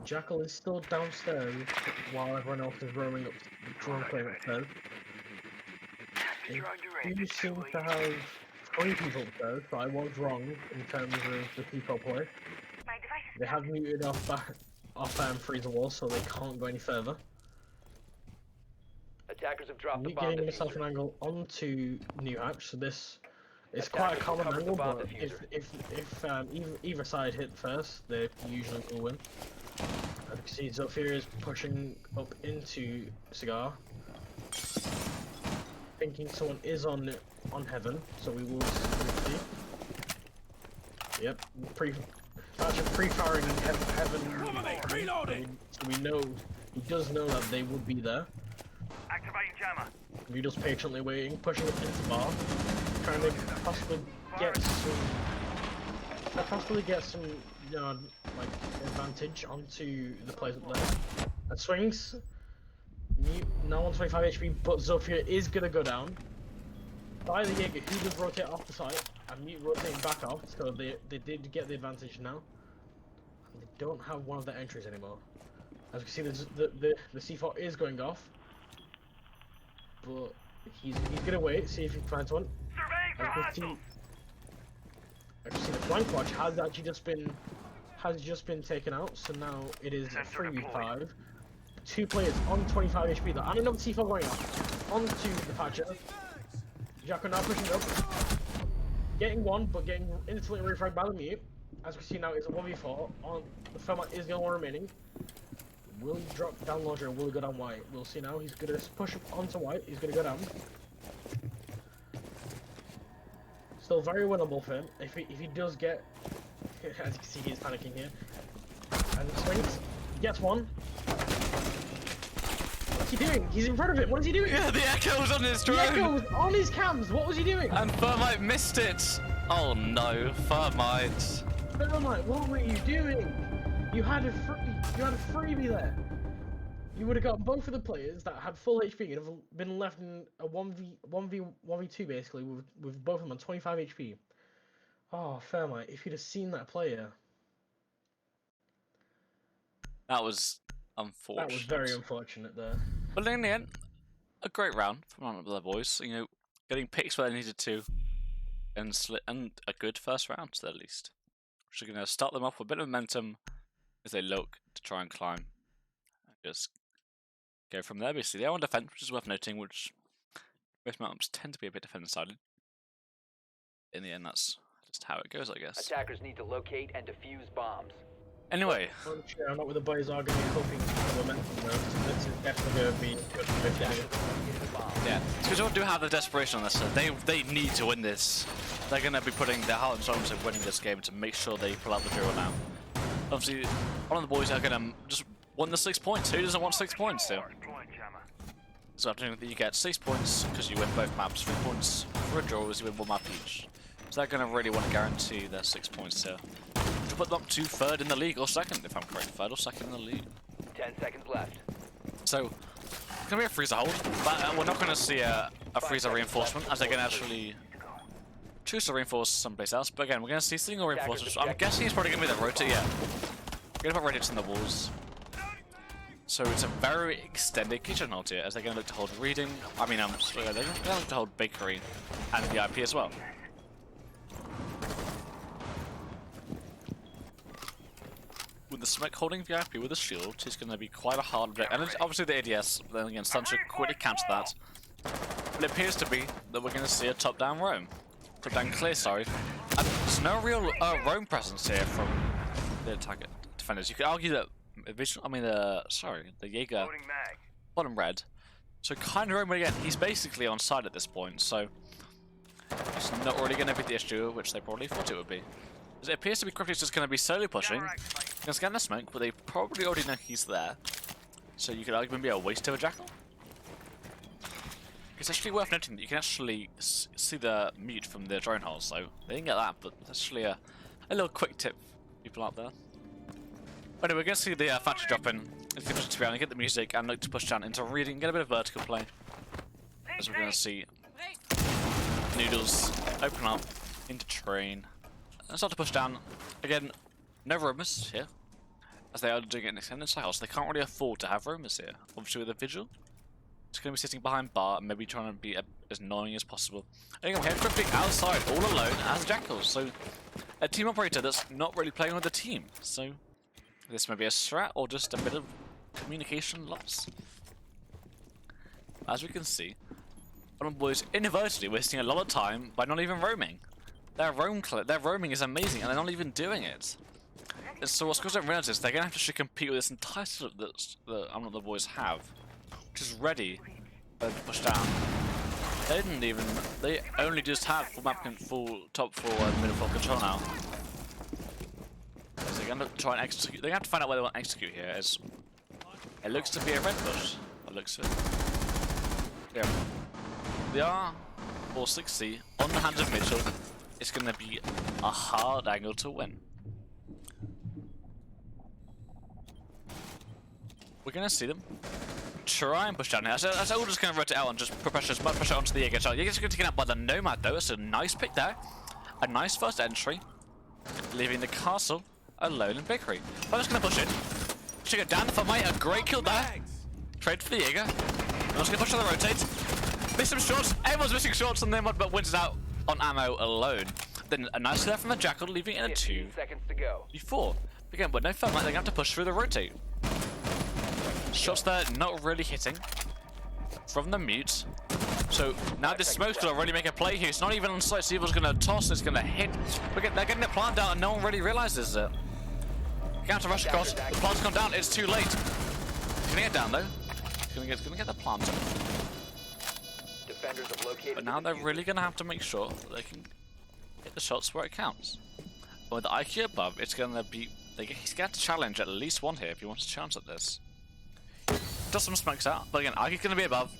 Jackal is still downstairs while everyone else is roaming up, drunken upstairs. They do seem to have 3 people upstairs, but I was wrong in terms of the people play. They have muted off freezer walls, so they can't go any further. Attackers have dropped the Mute bomb getting himself an diffuser. angle onto New Hatch, so this is quite a Attackers common recovered the angle, bomb but if either side hit first, they usually will win. As you can see, Zofia is pushing up into Cigar, thinking someone is on Heaven, so we will see. Yep, actually pre-firing Heaven, so we know, he does know that they would be there. Activating jammer. We're just patiently waiting, pushing up into bar, trying to possibly get some, you know, like advantage onto the players up there. That swings. Now on 25 HP, but Zofia is gonna go down. By the Jaeger, who does rotate off the site, and Mute rotating back off, so they did get the advantage now. And they don't have one of their entries anymore. As you can see, the C4 is going off, but he's gonna wait, see if he finds one. As you can see, the flank watch has actually just been taken out, so now it is 3v5. 2 players on 25 HP though, and another C4 going off onto the patcher. Jacko now pushing up, getting one, but getting instantly refragged by the Mute. As we can see now, it's a 1v4. On the Fairmont is the only one remaining. Will he drop down launcher or will he go down white? We'll see now. He's gonna push up onto white. He's gonna go down. Still very winnable for him. If he does get, as you can see, he's panicking here. And swings, he gets one. What's he doing? He's in front of it. What is he doing? Yeah, the echo's on his The drone! echo was on his cams. What was he doing? And Thermite missed it! Oh no, Thermite. Thermite, what were you doing? You had a freebie there. You would have got both of the players that had full HP and have been left in a 1v2 basically with both of them on 25 HP. Oh, Thermite, if you'd have seen that player. That was unfortunate. That was very unfortunate there. But in the end, a great round from one of the boys. You know, getting picks where they needed to, and a good first round at least. Which are going to start them off with a bit of momentum as they look to try and climb. And just go from there. Basically, they're on defense, which is worth noting. Which most maps tend to be a bit defense-sided. In the end, that's just how it goes, I guess. Attackers need to locate and defuse bombs. Anyway, I'm not with the boys are going to be hoping for momentum though. So this is definitely going to be good for them. yeah, Squid do have the desperation on this. So they need to win this. They're going to be putting their heart and soul into winning this game to make sure they pull out the drill now. Obviously, one of the boys are going to just win the 6 points. Who doesn't want 6 points still? Deploying jammer. So after that, you get 6 points because you win both maps. 3 points for a draw as you win 1 map each. So they're going to really want to guarantee their 6 points here. To put them up to 3rd in the league, or 2nd, if I'm correct. 3rd or 2nd in the league. 10 seconds left. So, it's going to be a freezer hold, but we're not going to see a freezer reinforcement, as they're going to actually choose to reinforce someplace else. But again, we're going to see single reinforcements. I'm guessing it's probably going to be the rotate, yeah. We're going to put radiates in the walls. So it's a very extended kitchen hold here, as they're going to look to hold reading. I mean, they're going to look to hold bakery and VIP as well. With the smoke holding VIP with a shield, it's going to be quite a hard bit. And it's obviously the ADS, then again, Stun should quickly counter that. But it appears to be that we're going to see a top-down roam. Top-down clear, sorry. And there's no real roam presence here from the defenders. You could argue that the Jaeger Loading mag. bottom red. So kind of roam again. He's basically on side at this point. So It's not really going to be the issue, which they probably thought it would be. It appears to be Cryptic's just going to be slowly pushing. Jammer He's activated. going to scan the smoke, but they probably already know he's there. So you could argue maybe a waste of a Jackal. It's actually worth noting that you can actually see the mute from the drone hole, so they didn't get that, but it's actually a little quick tip for people out there. But anyway, we're going to see the factory drop in. It's going to around and get the music and look to push down into reading, get a bit of vertical play. As we're going to see Noodles open up into train and start to push down. Again, no roamers here, as they are doing it in extended style, so they can't really afford to have roamers here. Obviously with a vigil, it's going to be sitting behind bar and maybe trying to be as annoying as possible. And again, we have Cryptic outside all alone as Jackals, so a team operator that's not really playing with the team. So this may be a strat or just a bit of communication loss. As we can see, one of the boys inadvertently wasting a lot of time by not even roaming. Their roaming is amazing and they're not even doing it. And so what Squid don't realize is they're going to have to actually compete with this entire setup that the boys have, which is ready to push down. They only just have full top 4 and middle 4 control now. So they're going to try and execute. They have to find out where they want to execute here. As it looks to be a red push. It looks it. Yeah. They are 460 on the hands of Mitchell. It's going to be a hard angle to win. We're going to see them try and push down here. So we're just going to rotate out and just put pressure, as much pressure onto the Jaeger. So Jaeger's going to get out by the Nomad though. It's a nice pick there. A nice first entry. Leaving the castle alone in Bakery. I'm just going to push it. Should go down the fight. A great kill there. Trade for the Jaeger. I'm just going to push on the rotate. Miss some shots. Everyone's missing shots and then but wins it out on ammo alone. Then a nice left from the Jackal, leaving it in a 2 seconds to go. before. Again, but no fun, like they're going to have to push through the rotate. Shots there not really hitting from the mute. So now this smoke's going to really make a play here. It's not even on sight. Seavil's going to toss. It's going to hit. They're getting the plant down and no one really realizes it. Going to rush across. The plant's gone down. It's too late. He's going to get down though. He's going to get the plant. Defenders have located. But now they're really going to have to make sure that they can hit the shots where it counts. But with the IQ above, it's going to be... He's going to challenge at least one here if he wants a chance at this. Does some smokes out, but again, Ike's going to be above.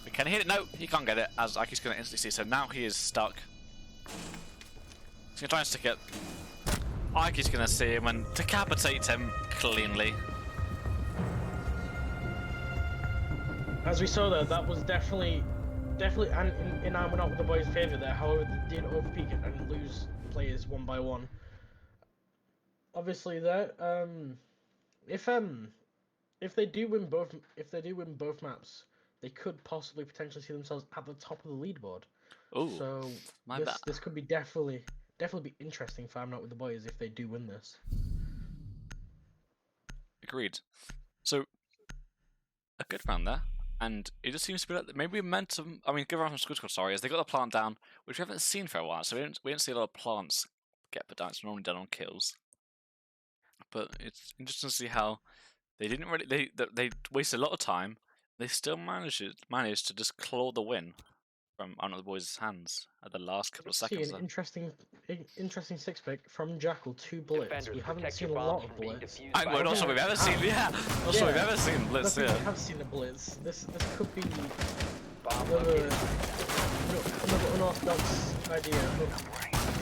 But can he hit it? No, he can't get it, as Ike's going to instantly see, so now he is stuck. He's going to try and stick it. Ike's going to see him and decapitate him cleanly. As we saw there, that was definitely and in we're not with the boys' favour there. However, they did overpeak it and lose players one by one. Obviously, there, if they do win both maps, they could possibly potentially see themselves at the top of the leaderboard. Ooh, so this could be definitely be interesting for I'm not with the boys if they do win this. Agreed. So a good round there. And it just seems to be like maybe momentum. I mean, good round from Squid Squad, sorry, as they got the plant down, which we haven't seen for a while. So we didn't see a lot of plants get put down. It's normally done on kills. But it's interesting to see how they didn't really they wasted a lot of time. They still managed to just claw the win from the boys' hands at the last couple of seconds. An interesting 6-pick from Jackal, 2 bullets. We haven't seen a lot of bullets. Not sure we've ever seen. Yeah, not sure we've ever seen blitz. We have seen the bullets. This could be another unorthodox idea.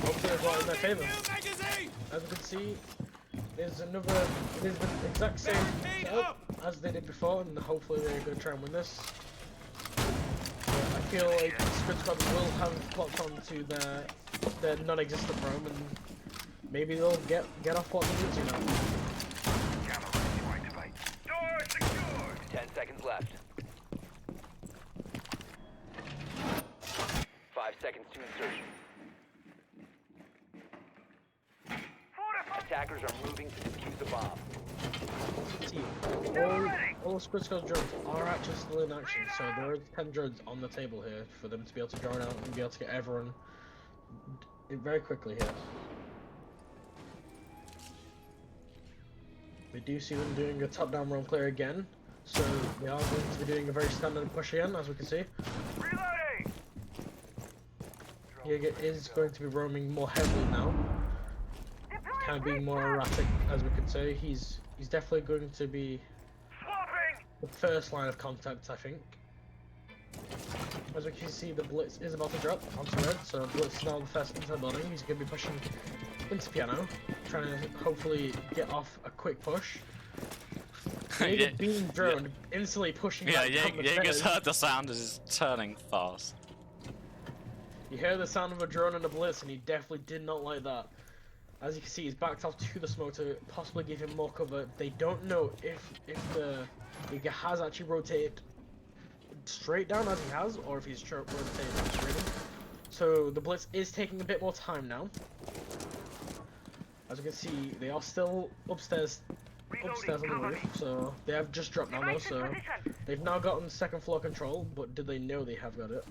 Hopefully, it's not in their favour. As you can see, it is the exact same setup as they did before, and hopefully they're going to try and win this. I feel like Squid Squad will have clocked onto their non-existent roam, and maybe they'll get off what they need to now. Door secured. 10 seconds left. 5 seconds to insertion. Attackers are moving to defuse the bomb. See, all Squid Squad drones are actually still in action, so there are 10 drones on the table here for them to be able to drone out and be able to get everyone very quickly here. We do see them doing a top-down roam clear again, so they are going to be doing a very standard push again, as we can see. Reloading. is going to be roaming more heavily now. Kind of being more erratic, as we could say. He's definitely going to be the first line of contact, I think. As we can see, the Blitz is about to drop onto red, so Blitz is now the first into the building. He's going to be pushing into piano, trying to hopefully get off a quick push. Yeah, Being droned, instantly pushing back down the Jaeger's stairs. heard the sound as he's turning fast. You hear the sound of a drone and a Blitz, and he definitely did not like that. As you can see, he's backed off to the smoke to possibly give him more cover. They don't know if the Jaeger has actually rotated straight down as he has, or if he's rotated straight in. So the Blitz is taking a bit more time now. As you can see, they are still upstairs on the roof, so they have just dropped down though, so they've now gotten second floor control, but did they know they have got it?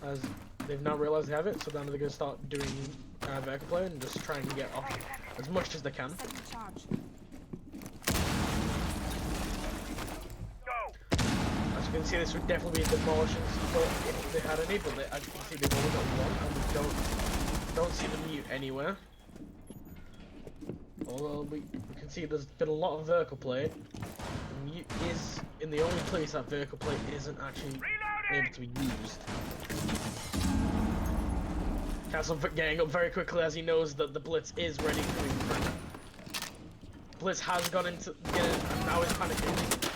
As they've now realized they have it, so now they're going to start doing vertical play and just try and get off as much as they can. As you can see, this would definitely be a demolition support if they had any, but as you can see, they've only got one, and we don't see the mute anywhere. Although we can see there's been a lot of vertical play. Mute is in the only place that vertical play isn't actually able to be used. Castle getting up very quickly as he knows that the Blitz is ready to move. Blitz has gone into and now he's panicking.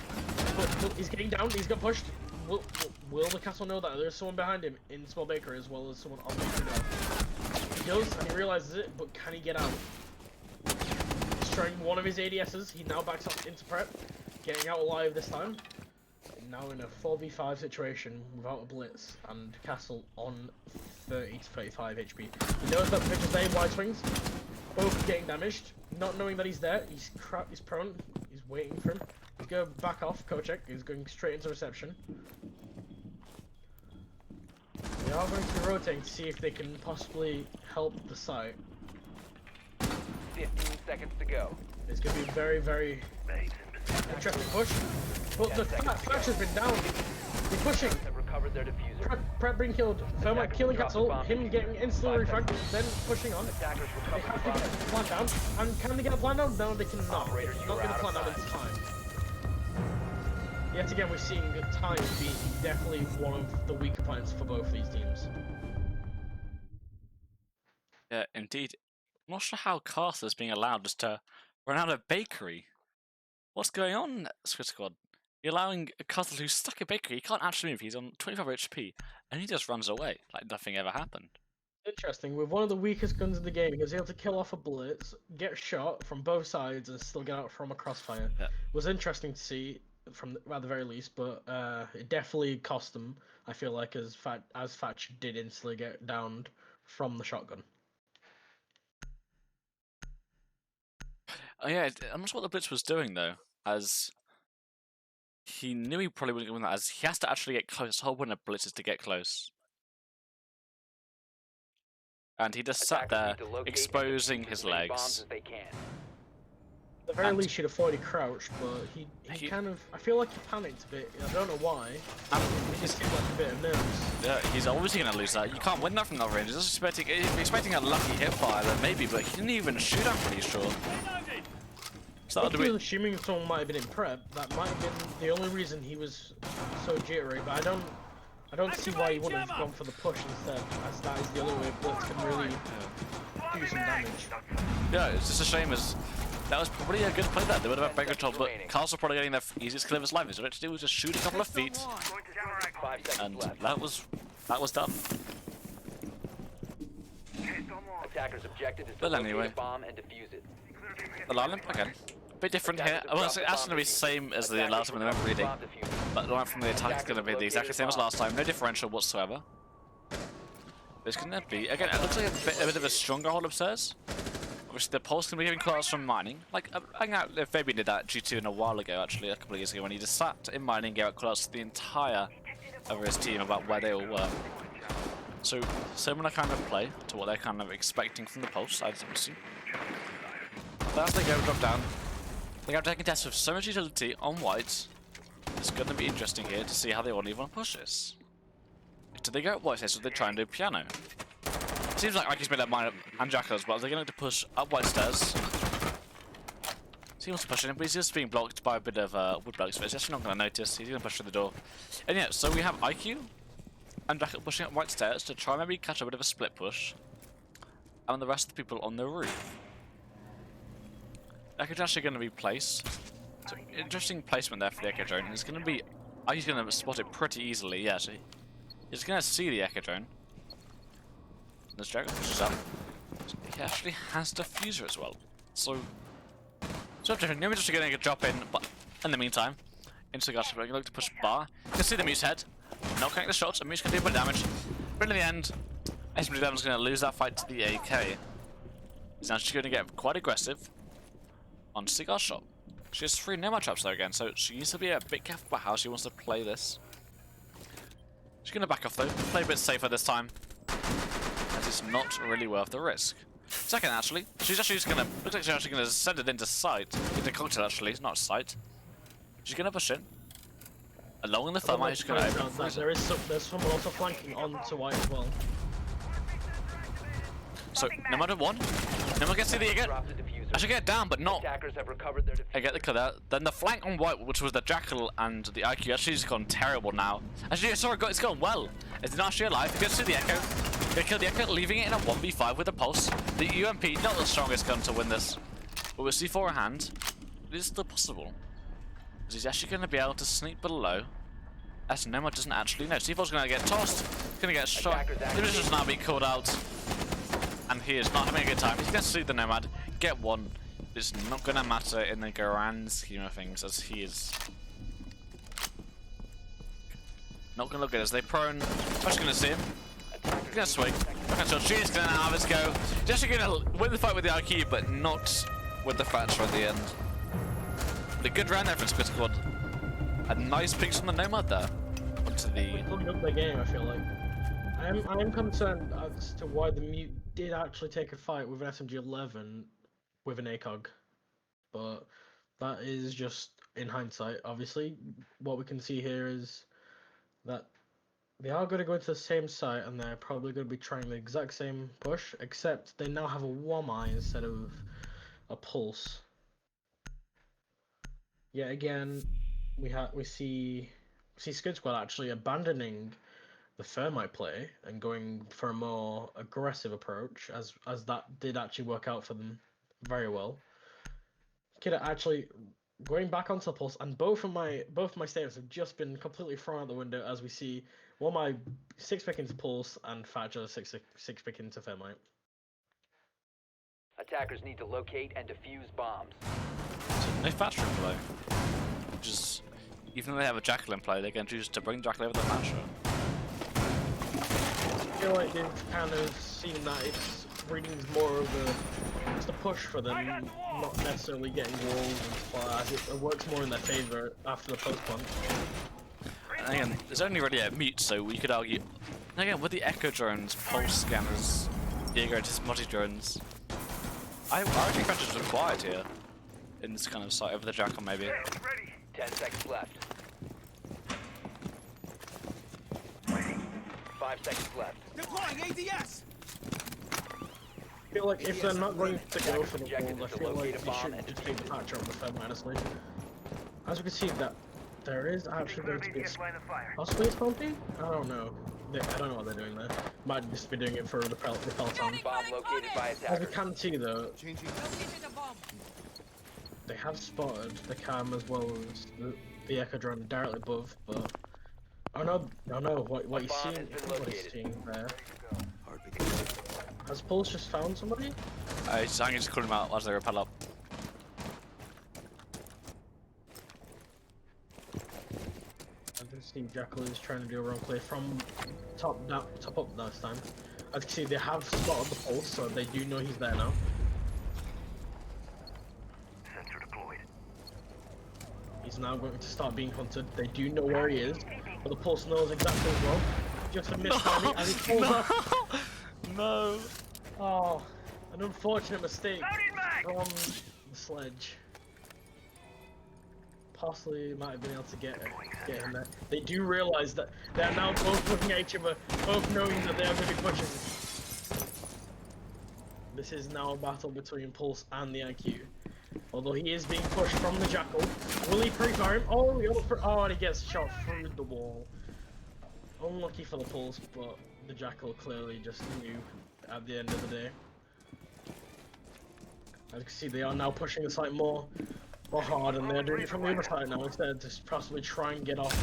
But he's getting down, he's got pushed. Will the castle know that there's someone behind him in small bakery as well as someone on bakery now? He does, and he realizes it, but can he get out? He's trying one of his ADSs, he now backs up into prep, getting out alive this time. Now in a 4v5 situation without a Blitz, and Castle on 30 to 35 HP. He knows that Pitcher's there, wide swings, both getting damaged. Not knowing that he's there, he's prone, he's waiting for him. He's going to back off, Kochek, he's going straight into reception. They are going to be rotating to see if they can possibly help the site. 15 seconds to go. It's going to be very, very interesting push. But the Thatch has been down. He's pushing. Have recovered their diffuser. Prep being killed. Thermite killing Castle. Him getting instantly refragged. Then pushing on. Attackers They have recovered to get a plan down. And can they get a plan down? No, they cannot. Operators, They're you not are going to out plan of down in time. time. Yet again, we're seeing time being definitely one of the weaker points for both these teams. Yeah, indeed. I'm not sure how Kafe is being allowed just to run out of bakery. What's going on, Squid Squad? You're allowing a Kafe who's stuck in bakery. He can't actually move. He's on 25 HP, and he just runs away like nothing ever happened. Interesting. With one of the weakest guns in the game, he was able to kill off a Blitz, get shot from both sides, and still get out from a crossfire. Yeah. It was interesting to see, at the very least, but it definitely cost them. I feel like as Thatch did instantly get downed from the shotgun. Oh yeah, I'm not sure what the Blitz was doing though, as he knew he probably wouldn't win that, as he has to actually get close. The whole point of Blitz is to get close. And he just sat there, Attackers need to locate and exposing defuse his as many bombs legs. as they can. At the very And- least, he'd have already crouched, but he kind of... I feel like he panicked a bit. I don't know why. He just seemed like a bit of nerves. Yeah, he's obviously going to lose that. You can't win that from that range. He's just expecting a lucky hit fire then maybe, but he didn't even shoot, I'm pretty sure. So I think he was assuming someone might have been in prep. That might have been the only reason he was so jittery, but I don't see why he wouldn't have gone for the push instead, as that is the only way Blitz can really do some damage. Yeah, it's just a shame as that was probably a good play there. They would have had back control, but Castle probably getting their easiest kill of his life. All he had to do was just shoot a couple of feet, 5 seconds and left. that was done. Attackers' objective is to But locate anyway. a bomb and defuse it. The lineup again, a bit different here. Well, it's actually going to be the same as the last time in the memory reading, but the one from the attack is going to be the exactly same as last time. No differential whatsoever. It's going to be again. It looks like a bit of a stronger hold upstairs. Obviously, the pulse can be giving callouts from mining. Like, hang out, Fabian did that G2 in a while ago, actually, a couple of years ago, when he just sat in mining and gave out callouts to the entire of his team about where they all were. So, similar kind of play to what they're kind of expecting from the pulse, I'd see. But as they go drop down, they go taking tests with so much utility on white. It's going to be interesting here to see how they want to even push this. do they go white stairs or do they try and do piano? Seems like Ike's made up mind up, and Jackal as well. They're going to push up white stairs. So he wants to push in, but he's just being blocked by a bit of wood blocks, but he's actually not going to notice. He's going to push through the door. And yeah, so we have IQ and Jackal pushing up white stairs to try and maybe catch a bit of a split push. And the rest of the people on the roof. Echo's actually going to be placed. So interesting placement there for the Echo drone. It's going to be... IQ's going to spot it pretty easily, yeah. So he's going to see the Echo drone. This Jackal pushes up. He actually has Diffuser as well. So different. Nobody's actually going to drop in, but in the meantime, into the guard, we're going to look to push bar. You can see the Muse head. Not connect the shots, and Muse can do a bit of damage. But in the end, SMG11 is going to lose that fight to the AK. He's actually going to get quite aggressive on Cigar shot. She has 3 Nomad traps though again, so she needs to be a bit careful about how she wants to play this. She's going to back off though, play a bit safer this time. As it's not really worth the risk. Second, actually, she's actually just gonna. Looks like she's actually gonna send it into sight. Into cocktail, actually, it's not sight. She's gonna push in. Along in the thermite, she's gonna open. There's someone also flanking onto white as well. So, no matter one, no one gets to the again. I should get down, but not. Attackers have recovered their I get the kill there. Then the flank on white, which was the Jackal and the IQ, actually has gone terrible now. Actually, sorry, it's gone well. It's not actually alive. He gets to the Echo. Gonna kill the Echo, leaving it in a 1v5 with a pulse. The UMP, not the strongest gun to win this. But with C4 in hand, it is still possible. Because he's actually going to be able to sneak below. As Nomad doesn't actually know. C4's going to get tossed. He's going to get shot. This is just now being called out. And he is not having a good time. He's going to see the Nomad, get one. It's not going to matter in the grand scheme of things, as he is not going to look good as they prone. I'm just going to see him. He's going to swing. So she's going to have his go. He's actually going to win the fight with the IQ, but not with the Thatcher at the end. But a good round there for Squid Squad. A nice pick from the Nomad there. Onto the... Pulling up the game, I feel like. I am concerned as to why the Mute did actually take a fight with an SMG11 with an ACOG. But that is just in hindsight. Obviously, what we can see here is that they are going to go into the same site and they're probably going to be trying the exact same push, except they now have a WAMI instead of a pulse. Yet again, we see Squid Squad actually abandoning the thermite play and going for a more aggressive approach, as that did actually work out for them very well. Kidda actually going back onto the pulse, and both of my statements have just been completely thrown out the window as we see my 6-pick into pulse and Thatcher 6-pick into thermite. Attackers need to locate and defuse bombs. No Thatcher in play. Which is, even though they have a Jackal in play, they're going to choose to bring Jackal over the Thatcher. I feel like they've kind of seen that it's reading more of a push for them, not necessarily getting walls and stuff. It works more in their favour after the post punch. And again, there's only really a mute, so we could argue. And again, with the Echo drones, pulse scanners, Diego multi drones, I actually think it's required here in this kind of site over the Jackal, maybe. Ready. 10 seconds left. 5 seconds left. Deploying ADS! I feel like if they're not going to go for the wall, I feel like they should just take the Thatcher on the Fed, honestly. As we can see, that there is actually going to be possibly a spawn team? I don't know. I don't know what they're doing there. Might just be doing it for repel time. Bomb located by As we attackers. can see though, they have spotted the cam as well as the Echo drone directly above, but I don't know what he's bomb seeing. has been What he's located. seeing there. Has Pulse just found somebody? I think he's calling him out as they repel up. I can see Jackal is trying to do a wrong play from top up this time. As you can see, they have spotted the Pulse, so they do know he's there now. Sensor deployed. He's now going to start being hunted. They do know where he is, but the Pulse knows exactly as well. Just a mistiming as he pulls off. No! Oh, an unfortunate mistake Loading mag! from the sledge. possibly might have been able to get him there. They do realize that they're now both looking at each other, both knowing that they are going to be pushing. This is now a battle between Pulse and the IQ. Although he is being pushed from the Jackal. Will he pre-fire him? Oh, and he gets shot through the wall. Unlucky for the Pulse, but the Jackal clearly just knew at the end of the day. As you can see, they are now pushing the site more hard, and they're doing it from the other side now instead to possibly try and get off.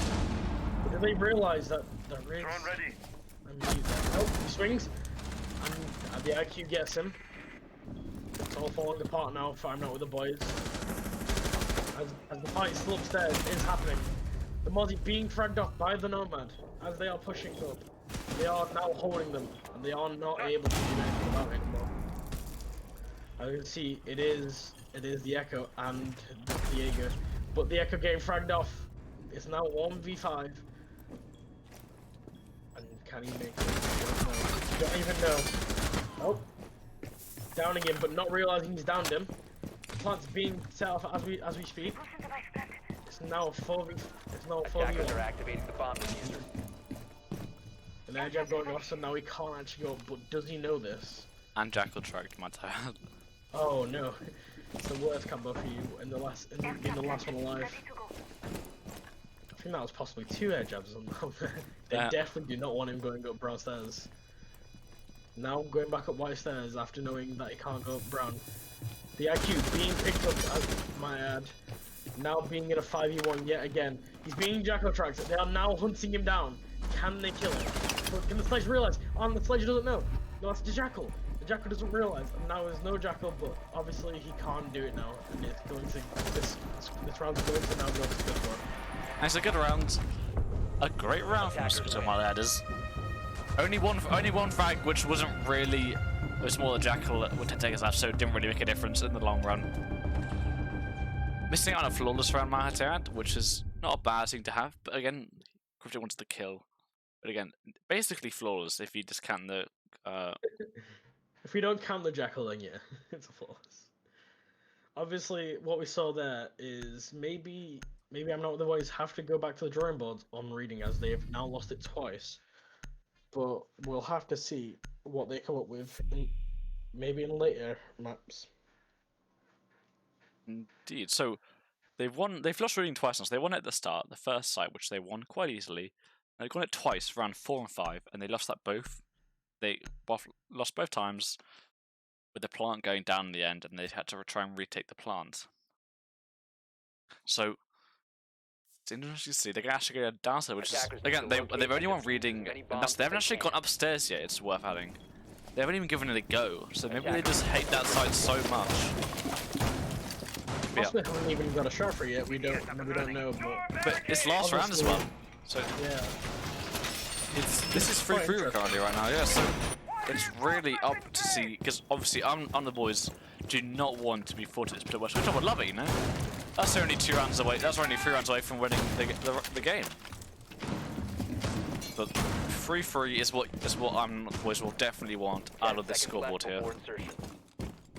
But do they realise that the rigs... Nope, he swings, and the IQ gets him. It's all falling apart now, fighting out with the boys. As the fight still upstairs is happening. The Mozzie being fragged off by the Nomad as they are pushing up. They are now holding them, and they are not able to do anything about it anymore. As you can see, it is the Echo and the Jaeger, but the Echo getting fragged off. It's now 1v5. And can he make it? Don't even know. Oh, downing him, but not realizing he's downed him. The plant's being set off as we speak. It's now a 4v. It's now a 4v1. Attackers are activating the bomb diffuser. And air jab going off, so now he can't actually go. But does he know this? And Jackal tracked my tire. Oh no, it's the worst combo for you in the last one alive. I think that was possibly 2 air jabs on there. They definitely do not want him going up brown stairs. Now going back up white stairs after knowing that he can't go up brown. The IQ being picked up, as my ad. Now being in a 5v1 yet again. He's being Jackal tracked. They are now hunting him down. Can they kill him? But can the Sledge realize? Oh, the Sledge doesn't know. No, it's the Jackal. The Jackal doesn't realize, and now there's no Jackal, but obviously he can't do it now, and it's going to this round's going to now go to Squid one. It's a good round, a great round from Squid on my ladders. Only one frag, which wasn't really. It was more the Jackal that would take us out, so it didn't really make a difference in the long run. Missing out on a flawless round, Mahatad, which is not a bad thing to have, but again, Crypto wanted the kill. But again, basically flawless if you discount the. If we don't count the Jackal, then yeah, it's a flawless. Obviously, what we saw there is maybe I'm not the boys have to go back to the drawing board on reading, as they have now lost it twice. But we'll have to see what they come up with, maybe in later maps. Indeed. So they've lost reading twice now. So they won it at the start, the first site, which they won quite easily. And they won it twice, round 4 and 5, and they lost that both. They lost both times, with the plant going down in the end, and they had to try and retake the plant. So it's interesting to see. They can actually go downstairs, which is again they've only won reading. And they haven't actually gone upstairs yet. It's worth adding. They haven't even given it a go. So maybe they just hate that site so much. Possibly haven't even got a shot for yet. We don't know. But it's last round as well. So yeah. This is free currently right now, yeah, so it's really up to see, because obviously I'm the boys do not want to be forced to split west, which I would love it, you know? That's only 2 rounds away, that's only 3 rounds away from winning the game. But 3-3 is what I'm the boys will definitely want out of this scoreboard here.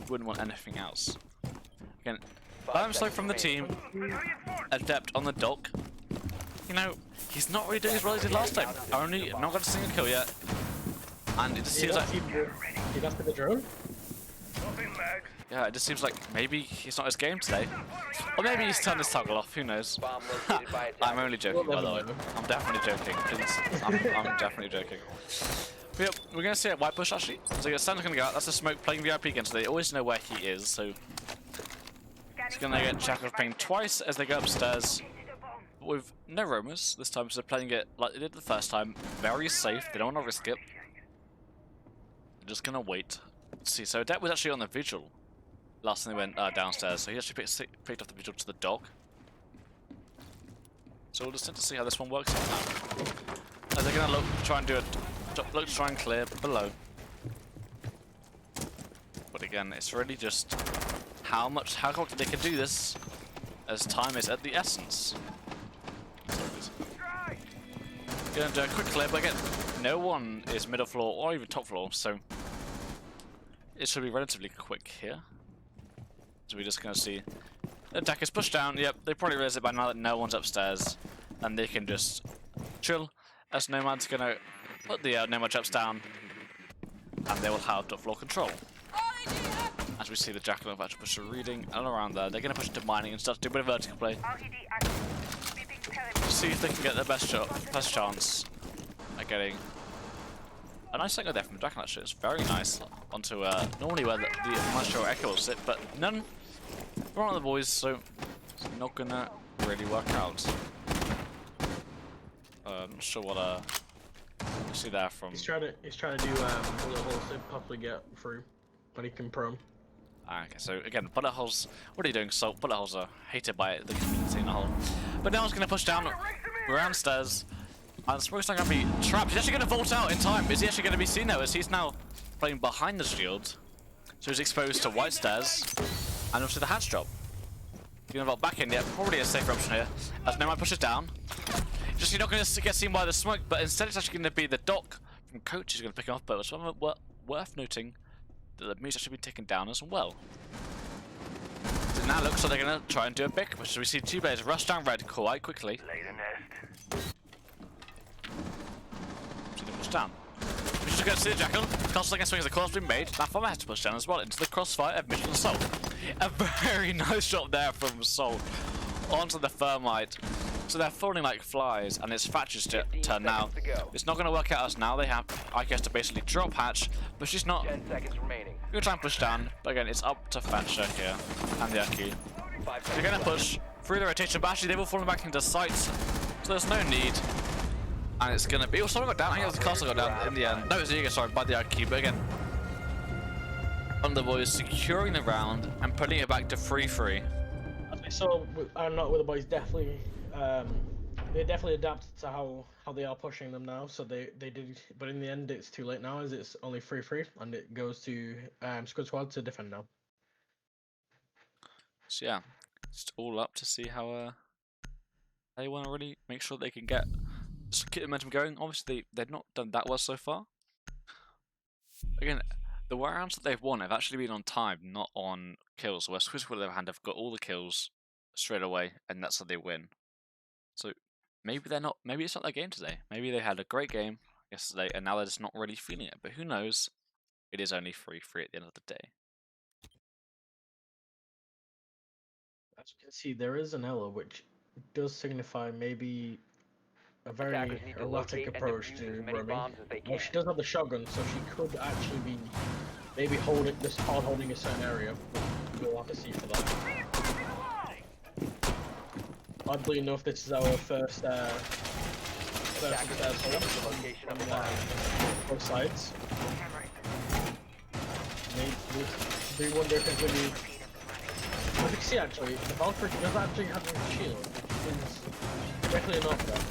Wouldn't want anything else. Again, Slow from the team, Adept on the dock. You know, he's not really doing as well as he did last time. Only not got a single kill yet. And it just seems like... He left with the drone? Yeah, it just seems like maybe he's not his game today. Or maybe he's turned his toggle off, who knows. I'm only joking, by the way. I'm definitely joking. I'm definitely joking. But yeah, we're going to see it at White Bush, actually. So yeah, Stan's going to go out. That's a smoke playing VIP against them. They always know where he is, so... He's going to get Jackal playing twice as they go upstairs. With no roamers this time, so they're playing it like they did the first time. Very safe, they don't want to risk it. They're just gonna wait. Let's see, so Adept was actually on the vigil last time they went downstairs, so he actually picked up the vigil to the dock. So we'll just have to see how this one works out now. As they're gonna try and clear below. But again, it's really just how quickly they can do this as time is at the essence. Gonna do a quick clear, but again, no one is middle floor or even top floor, so it should be relatively quick here. So we're just gonna see The attackers push down. Yep, they probably realize it by now that no one's upstairs, and they can just chill. As Nomad's gonna put the Nomad traps down, and they will have top floor control. As we see the Jackal about to push a reading and around there, they're gonna push into mining and start to do a bit of vertical play. See if they can get their best chance at getting a nice angle there from the Jackal. Actually, it's very nice onto normally where the Maestro Echo will sit, but none. One of the boys, so it's not gonna really work out. I'm not sure what you see there from. He's trying to do bullet holes to possibly get through, but he can prom. Okay, so again, bullet holes. What are you doing? So bullet holes are hated by the community in the whole. But now he's gonna push down around stairs, and Smoke's not gonna be trapped. He's actually gonna vault out in time. Is he actually gonna be seen though? As he's now playing behind the shield, so he's exposed to white stairs. And also the hatch drop. You're gonna vault back in, yeah, probably a safer option here. As Nomad pushes down. Just you're not gonna get seen by the smoke, but instead it's actually gonna be the dock from Coach who's gonna pick him up. But it's worth noting that the move's actually been taken down as well. So now looks like they're gonna try and do a big push. So we see two players rush down red quite quickly. Lay the nest. So they push down. We just get to see the Jackal. Castle against swings, the call's been made. That farmer has to push down as well into the crossfire of Mission Assault. A very nice shot there from Assault onto the Thermite. So they're falling like flies, and it's Thatcher's turn now. It's not going to work out as now they have, I guess, to basically drop Hatch, but she's not. 10 seconds remaining. We're going to try and push down, but again, it's up to Thatcher here and the Aki. 5 They're seconds going to left. push through the rotation, but actually they've all fallen back into sights, so there's no need. And it's going to be. Oh, someone got down. I think it was the castle got down in the end. No, it was Ego, sorry, by the Aki, but again. Underboy is securing the round and putting it back to 3-3. As we saw, I'm not with the boys. Definitely, they definitely adapted to how they are pushing them now. So they did, but in the end, it's too late now, as it's only 3-3, and it goes to Squid Squad to defend now. So yeah, it's all up to see how they want to really make sure they can get the momentum going. Obviously, they've not done that well so far. Again, the rounds that they've won have actually been on time, not on kills. Where Squid Squad, on the other hand, have got all the kills straight away, and that's how they win. So maybe they're not. Maybe it's not their game today. Maybe they had a great game yesterday, and now they're just not really feeling it. But who knows? It is only 3-3 at the end of the day. As you can see, there is an Ella, which does signify maybe a very Attackers need to erratic locate and approach defuse to as many roaming. bombs as they Well, can. she does have the shotgun, so she could actually be maybe hard holding a certain area. But we'll have to see for that. Oddly enough, this is our first Attackers success discovered the hold location of on the bomb. both sides. They wonder if it's going to be. As you can see, actually, the Valkyrie does actually have a shield, which is definitely not that.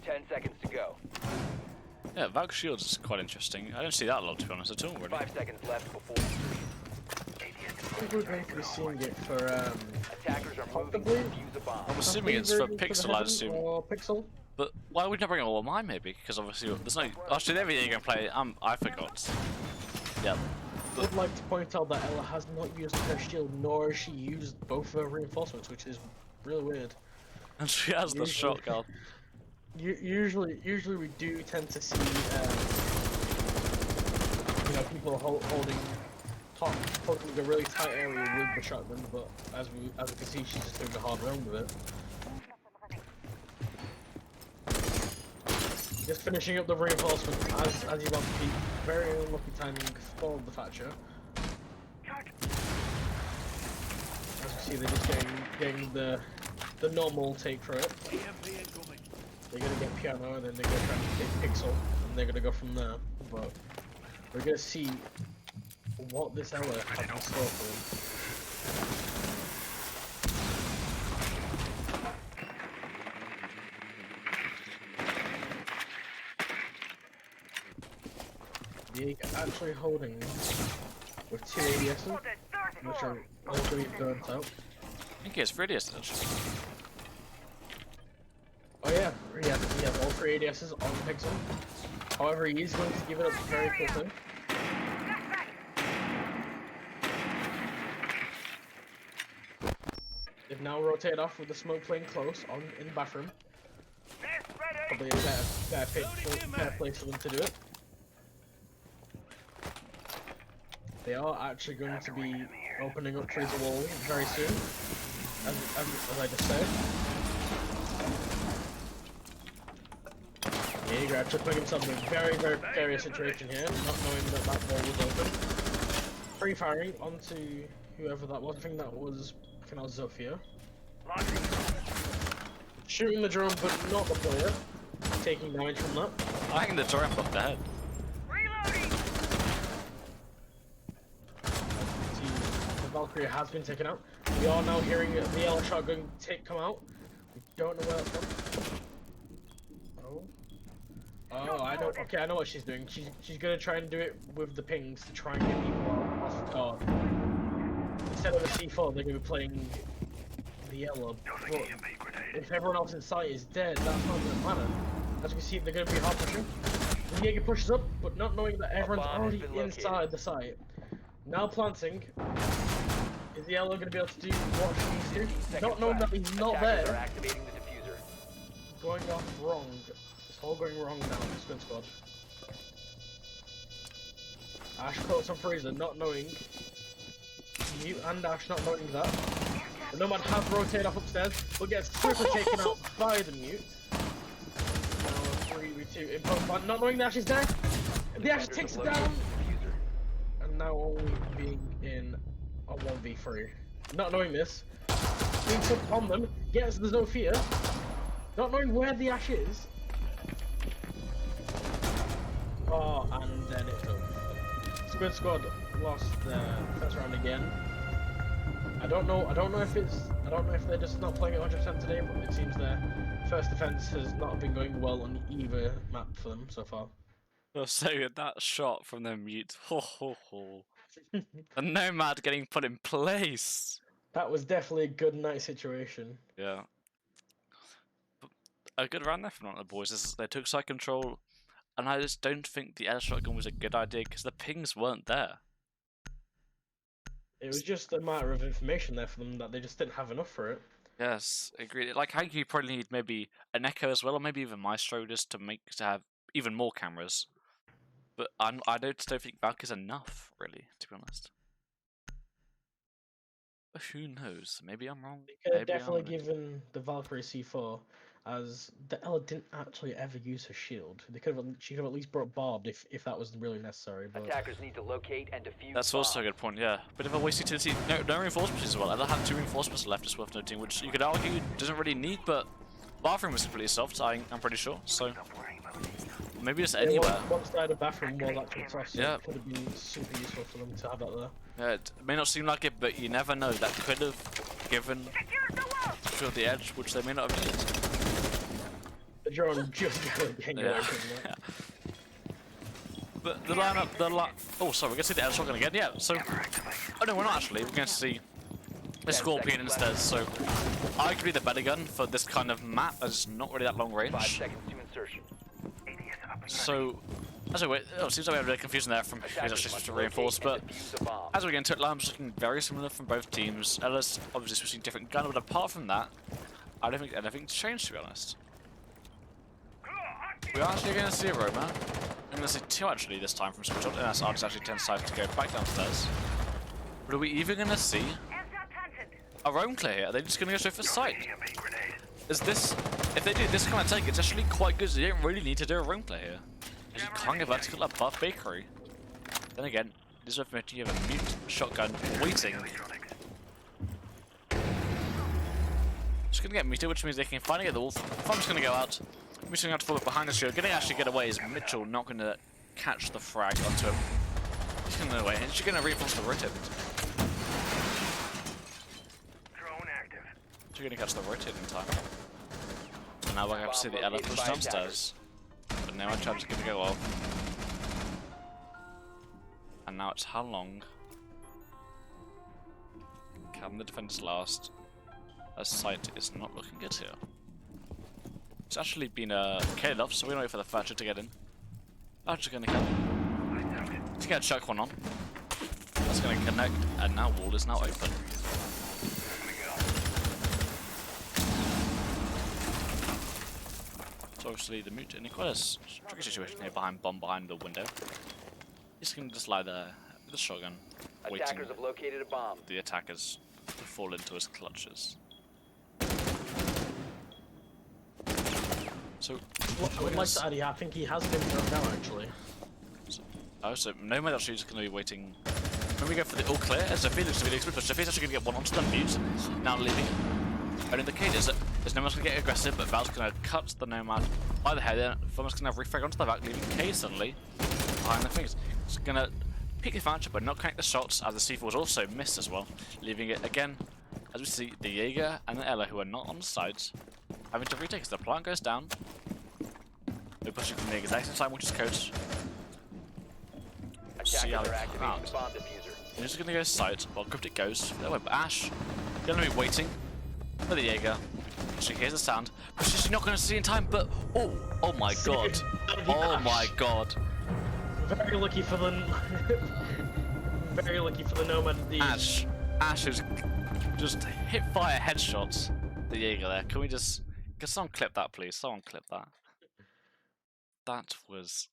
10 seconds to go. Yeah, Valk Shields is quite interesting. I don't see that a lot, to be honest, at all, really. 5 seconds left before I think we're going to be seeing it for attackers are moving to possibly. defuse a bomb. I'm assuming it's for Maybe Pixel, the I heaven assume. or Pixel. But why would you not bring all mine, maybe? Because obviously there's no. Actually, there you're gonna play. I forgot. Yep. I would like to point out that Ella has not used her shield, nor has she used both of her reinforcements, which is really weird. And she has the Usually- shotgun. Usually we do tend to see, people holding a really tight area with the shotgun, but as we can see, she's just doing a hard round with it. Just finishing up the reinforcement as you want to be. Very unlucky timing for the Thatcher. As you see, they're just getting the normal take for it. They're gonna get Piano, and then they're gonna try and take Pixel, and they're gonna go from there. But we're gonna see what this Ella has in store for them. They're actually holding with 2 ADSs, which are all going to be burnt out. I think it's really essential. Oh yeah, he has all 3 ADSs on Pixel. However, he is going to give it up very quickly. They've now rotated off with the smoke playing close on in the bathroom. Probably a better place for them to do it. They are actually going to be opening up Freezer Wall very soon, as I just said. Yeah, you're actually putting himself in a very precarious situation here, not knowing that that wall was open. Free firing onto whoever that was. I think that was Zofia. Shooting the drone, but not the player. Taking damage from that. I think the drone blocked the head. The Valkyrie has been taken out. We are now hearing the yellow shotgun come out. We don't know where that's from. Oh, I know. Okay, I know what she's doing. She's gonna try and do it with the pings to try and get people off guard. Instead of a C4, they're gonna be playing the yellow. But if everyone else in sight is dead, that's not gonna matter. As you can see, they're gonna be hard pushing. The Jaeger pushes up, but not knowing that everyone's already inside the site. Now planting. Is the yellow gonna be able to do what she needs to? Not knowing that he's not there. Activating the diffuser. Going off wrong. It's all going wrong now in the Squid squad. Ash caught on Freezer, not knowing. Mute and Ash not knowing that. The Nomad has rotated off upstairs, but gets quickly taken out by the Mute. Now 3v2 in post plant, not knowing the Ash is there. The Ash takes it down. And now only being in a 1v3. Not knowing this. Being put on them, gets the Zofia. Not knowing where the Ash is. Oh, and then it's over. Squid squad lost their first round again. I don't know if they're just not playing it 100% today, but it seems their first defense has not been going well on either map for them so far. So that shot from the Mute, the Nomad getting put in place. That was definitely a good night situation. Yeah. But a good round there from one of the boys. They took side control, and I just don't think the air shotgun was a good idea because the pings weren't there. It was just a matter of information there for them that they just didn't have enough for it. Yes, agreed. Like, I think you probably need maybe an Echo as well, or maybe even Maestro just to have even more cameras. But I don't think Valk is enough, really, to be honest. But who knows? Maybe I'm wrong. They could have definitely given the Valkyrie C4, as the Ella didn't actually ever use her shield. She could have at least brought Barbed if that was really necessary. But Attackers need to locate and defuse. That's also a good point, yeah. Bit of a wasted utility. No reinforcements as well. Ella had 2 reinforcements left, it's worth noting, which you could argue doesn't really need, but bathroom was completely soft, I'm pretty sure, so maybe just anywhere. One side of bathroom was actually soft, so yeah. It could have been super useful for them to have that there. Yeah, it may not seem like it, but you never know. That could have given the edge, which they may not have needed. The drone just getting away from that. But the lineup, oh, sorry, we're going to see the air shotgun again. Yeah, so. Oh, no, we're not actually. We're going to see the Scorpion instead. So, arguably the better gun for this kind of map, as it's not really that long range. 5 seconds to insertion. So, as we wait, it seems like we have a bit of confusion there from who's actually supposed to reinforce, but as we get into it, lineups looking very similar from both teams. Ella's obviously switching different gun, but apart from that, I don't think anything's changed, to be honest. We're actually going to see a Roma. I'm going to see 2 actually this time from Squid, unless Argus actually tends to go back downstairs. But are we even going to see a roam clear here? Are they just going to go straight for sight? Is this, if they do this kind of take, it's actually quite good, so you don't really need to do a roam clear here. Because you can't get vertical at Buff Bakery. Then again, this is where you have a mute shotgun waiting. Just going to get muted, which means they can finally get the wolf. Thumb's going to go out. Mute's going to have to fall behind the shield. Getting actually get away is Mitchell not going to catch the frag onto him. He's going to away, and she's going to reinforce the rotate. She's going to catch the rotate in time. And now we're going to see the Ella push downstairs. But now our charge is going to go off. And now it's how long can the defenders last? As sight is not looking good here. It's actually been carried off, so we're going to wait for the Thatcher to get in. Thatcher's going to get to get chuck one on. That's going to connect, and now wall is now open. obviously the mute, and he quite a tricky situation here behind the window. He's gonna just lie there with a shotgun, waiting Attackers have located a bomb. for the attackers to fall into his clutches. So, I would like to add, I think he has been thrown down actually. so Nomad actually is going to be waiting. When we go for the all clear, as Sophie looks to be the expert, but Sophie's actually going to get one onto the mute, now leaving. And in the case is that Nomad's going to get aggressive, but Val's going to cut the Nomad by the head, and Thomas going to have refrag onto the back, leaving K suddenly behind the things. He's going to pick the advantage, but not connect the shots, as the C4 was also missed as well, leaving it again, as we see the Jaeger and the Ella, who are not on site, having to retake as the plant goes down. They're pushing from the exact same time, which is coach. See how Attackers are they activating come out. the bomb diffuser. He's just gonna go site while Cryptic goes. That way, but Ash gonna be waiting for the Jaeger. She hears the sound, but she's not gonna see in time. But oh my god, oh my god! Very lucky for the very lucky for the Nomad. Ash is just hip fire headshots. The Jaeger there. Can someone clip that, please? Someone clip that. That was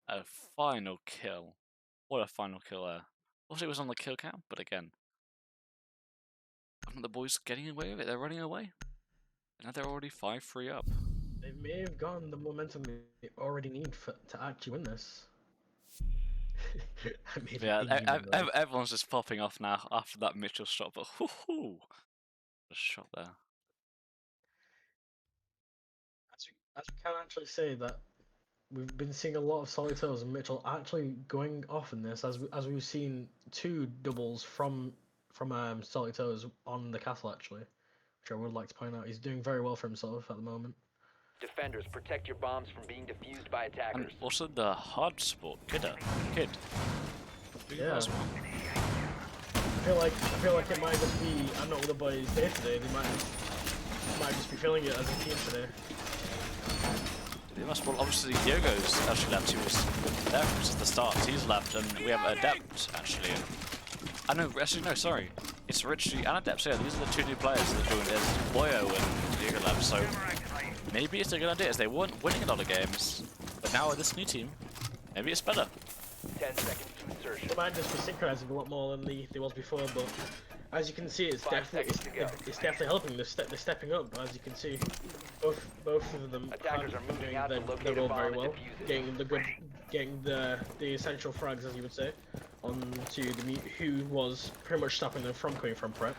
a final kill. What a final kill there. Obviously it was on the kill count, but again, the boys getting away with it. They're running away. And now they're already 5-3 up. They may have gotten the momentum they already need to actually win this. Yeah, everyone's just popping off now after that Mitchell shot, but whoo, a shot there. As we can actually say that we've been seeing a lot of Solitaires and Mitchell actually going off in this, as we've seen 2 doubles from Solitaires on the castle actually, which I would like to point out. He's doing very well for himself at the moment. Defenders, protect your bombs from being defused by And attackers. also the hard sport kid. Yeah. I feel like it might just be, I'm not with the boys day today. They might just be feeling it as a team today. They must. Well, obviously Diogo's actually left. He was there since the start. He's left, and we have Adept actually. Actually no, sorry. It's Richie and Adept. So yeah, these are the 2 new players that joined. There's Boyo and Diego left. So maybe it's a good idea, as they weren't winning a lot of games, but now with this new team, maybe it's better. 10 seconds to insertion. They might just be synchronizing a lot more than they was before, but as you can see, it's 5 seconds to go. definitely helping. They're stepping up. As you can see, both of them Attackers are moving doing out to their locate role a bomb very and well, defuse it. getting the essential frags, as you would say, onto the mute, who was pretty much stopping them from coming from prep,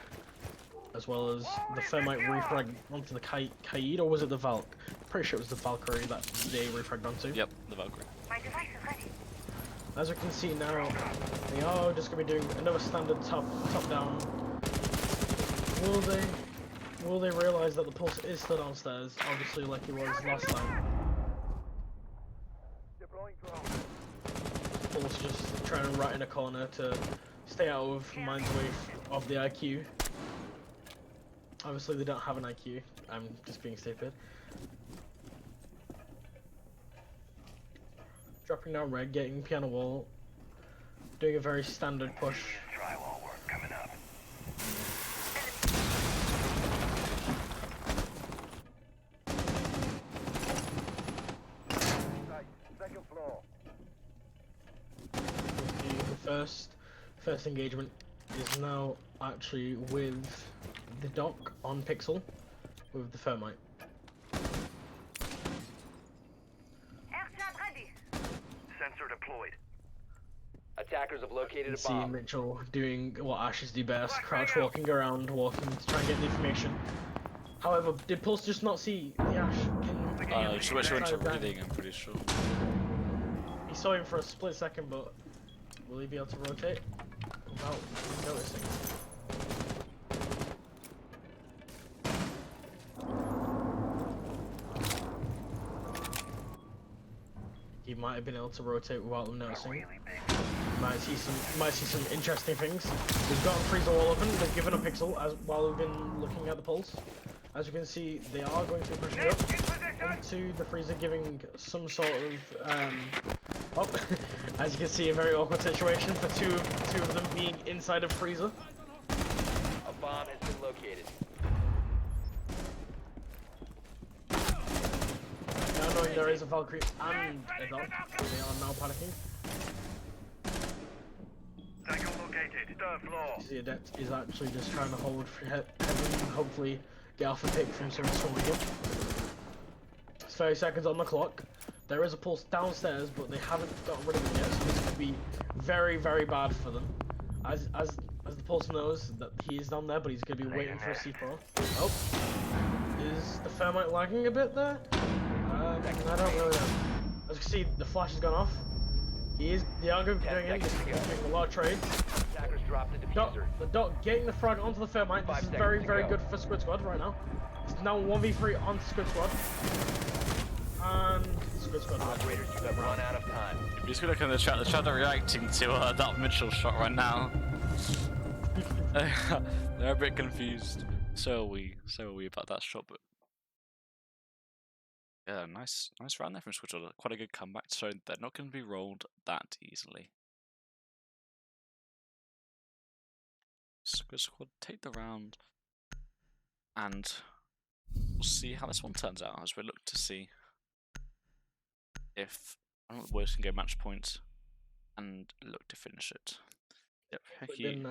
as well as the thermite refrag onto the Kaid, or was it the Valk? Pretty sure it was the Valkyrie that they refragged onto. Yep, the Valkyrie. My device is ready. As we can see now, they are just going to be doing another standard top down. Will they realise that the pulse is still downstairs, obviously like it was last time? Pulse just trying to right in a corner to stay out of mind's way of the IQ. Obviously they don't have an IQ, I'm just being stupid. Dropping down red, getting piano wall, doing a very standard push. Drywall work coming up. Second floor. The first engagement is now actually with the dock on Pixel with the thermite. Aircraft ready. Sensor deployed. Attackers have located a See bomb. Mitchell doing what Ashes do best, crouch walking around, walking to try and get the information. However, did Pulse just not see the Ash? She went to reading, I'm pretty sure. He saw him for a split second, but will he be able to rotate without noticing? He might have been able to rotate without them noticing. Might see some interesting things. We've got freezer wall open. They've given a pixel as while we've been looking at the pulse. As you can see, they are going to be pushing up into the freezer, giving some sort of as you can see, a very awkward situation for two of them being inside of freezer. A bomb has been located. there is a Valkyrie and a dog. They are now panicking. Tango located. Third floor. The Adept is actually just trying to hold for heaven and hopefully get off a pick from someone swinging him. It's 30 seconds on the clock. There is a pulse downstairs, but they haven't got rid of it yet, so this could be very, very bad for them. As the pulse knows that he is down there, but he's going to be waiting for a C4. Oh, is the Thermite lagging a bit there? I don't really know. As you can see, the flash has gone off. They are going to be doing it. He's making a lot of trades. Attackers dropped the diffuser. The dot getting the frag onto the Thermite. This is very, very good for Squid Squad right now. It's now 1v3 on Squid Squad. And Squid Squad. Operators, you have run out of time. You just look in the chat are reacting to that Mitchell shot right now. They're a bit confused. So are we about that shot, but yeah, nice round there from Squid Squad. Quite a good comeback, so they're not going to be rolled that easily. Squid Squad take the round, and we'll see how this one turns out as we look to see if one of the boys can go match point and look to finish it. Yep, It's been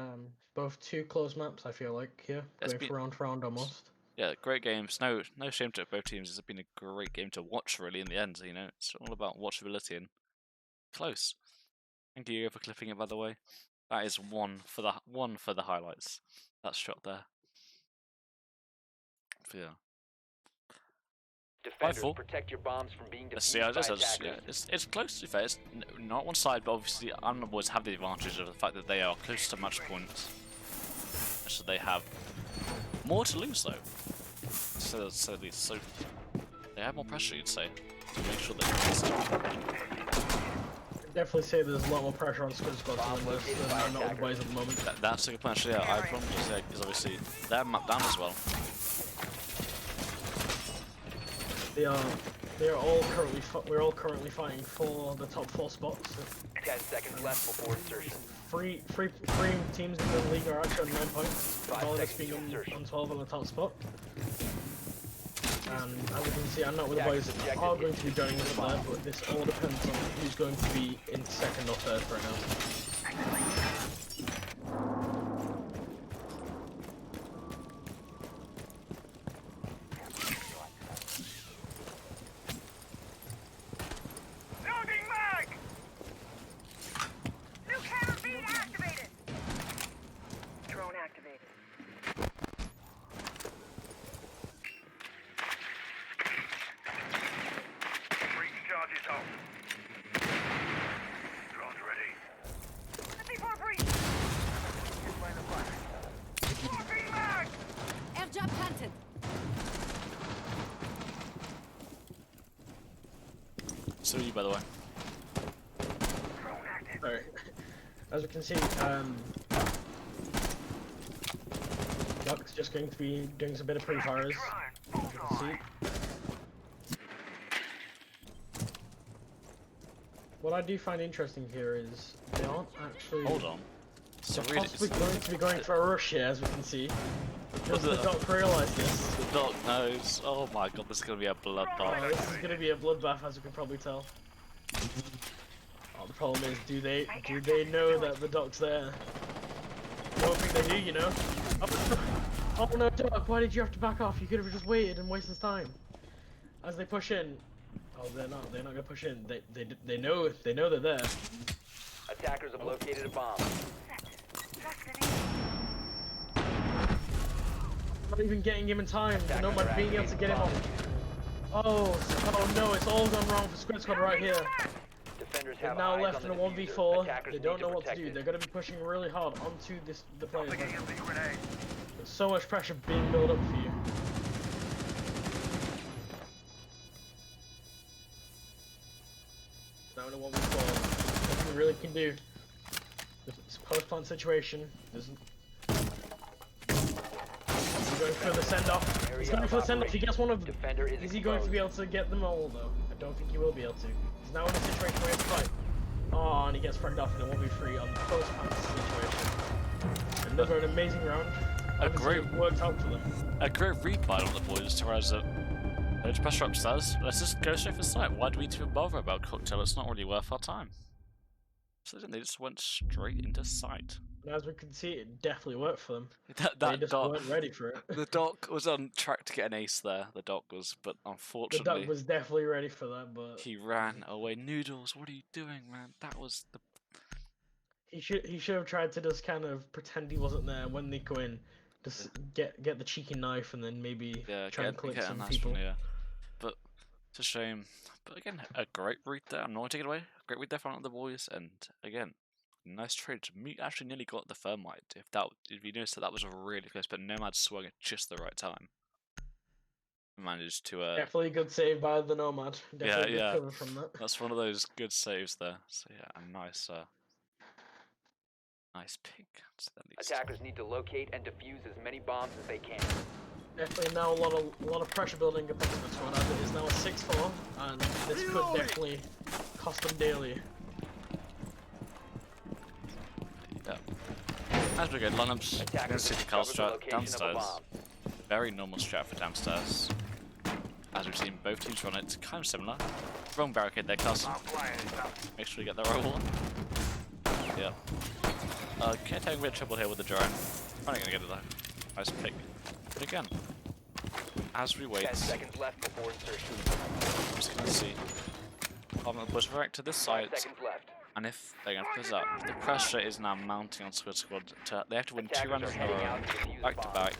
both two close maps, I feel like, here. Going for round almost. Yeah, great games. No shame to both teams. It's been a great game to watch, really, in the end. You know, it's all about watchability and close. Thank you for clipping it, by the way. That is one for the highlights. That shot there. But yeah. Defenders, protect your bombs from being defused by attackers. Yeah, it's close, to be fair. It's not one side, but obviously Unknown Boys have the advantage of the fact that they are close to match points. So they have more to lose, though. So they have more pressure, you'd say, to make sure that Definitely say there's a lot more pressure on Squid Squad than Unknown Boys at the moment. That's a good point, actually. Yeah, I probably say, because obviously they're mapped down as well. We're all currently fighting for the top 4 spots. 10 seconds left before insertion. Three teams in the league are actually on 9 points. All of us being on 12 on the top spot. And as you can see, I'm not with the boys are going to be joining us there, but this all depends on who's going to be in second or third right now. So are you, by the way. Sorry. As we can see, Duck's just going to be doing some bit of pre-fires. As you can see. What I do find interesting here is they aren't actually. Hold on. So they're possibly going to be going for a rush here, as we can see. Does the Doc realise this? The Doc knows. Oh my god, this is going to be a bloodbath. Oh, this is going to be a bloodbath, as you can probably tell. Oh, the problem is, do they know that the Doc's there? I don't think they do, you know. Oh no, Doc! Why did you have to back off? You could have just waited and wasted time. As they push in. Oh, they're not going to push in. They know they're there. Attackers have located a bomb. Not even getting him in time. The Nomad being able to get him off. Oh no, it's all gone wrong for Squid Squad right here. Defenders They're have now eyes left on in a the 1v4. diffuser. They don't know what to do. They're going to be pushing really hard onto the players. There's so much pressure being built up for you. Now in a 1v4. Nothing we really can do. It's a post-plant situation. He's going for the send-off. He's going for the send-off. He gets one of them. Is he going to be able to get them all, though? I don't think he will be able to. He's now in a situation where he has to fight. Oh, and he gets fragged off in a 1v3 on the post-plant situation. Another an amazing round. A great worked out for them. A great read by all the boys to realize that Let's pressure upstairs. Let's just go straight for site. Why do we need to bother about cocktail? It's not really worth our time. So they just went straight into sight. And as we can see, it definitely worked for them. That They just dot, weren't ready for it. the doc was on track to get an ace there. The doc was, but The unfortunately, duck was definitely ready for that, but he ran away. Noodles, what are you doing, man? That was the he should have tried to just kind of pretend he wasn't there when they go in, just get the cheeky knife and then maybe try and click get a some nice people. one, yeah. But it's a shame. But again, a great read there. I'm not gonna take it away. A great read there from the boys, and again, nice trade. Me actually nearly got the thermite. If you noticed that was really close, but Nomad swung at just the right time. Managed to Definitely a good save by the Nomad. Definitely yeah. good cover from that. That's one of those good saves there. So yeah, a nice nice pick at least. Attackers need to locate and defuse as many bombs as they can. Definitely now a lot of pressure building up into this one, as it is now a 6-4, and this could definitely cost them daily. Yeah. As we go, lineups, you can see the call strat downstairs. Very normal strat for downstairs. As we've seen both teams run it, kind of similar. Wrong barricade there, Castle. Make sure you get the right one. Yeah. Okay, taking a bit of trouble here with the drone. Probably gonna get it though. Nice pick. But again, as we wait, 10 seconds left before insertion. I'm just gonna see. I'm push right to this 5 side, seconds left. and if they're gonna push up, the pressure is now mounting on Squid Squad. They have to win 2 Attackers rounds are in a heading row, out to defuse back to bombs. back.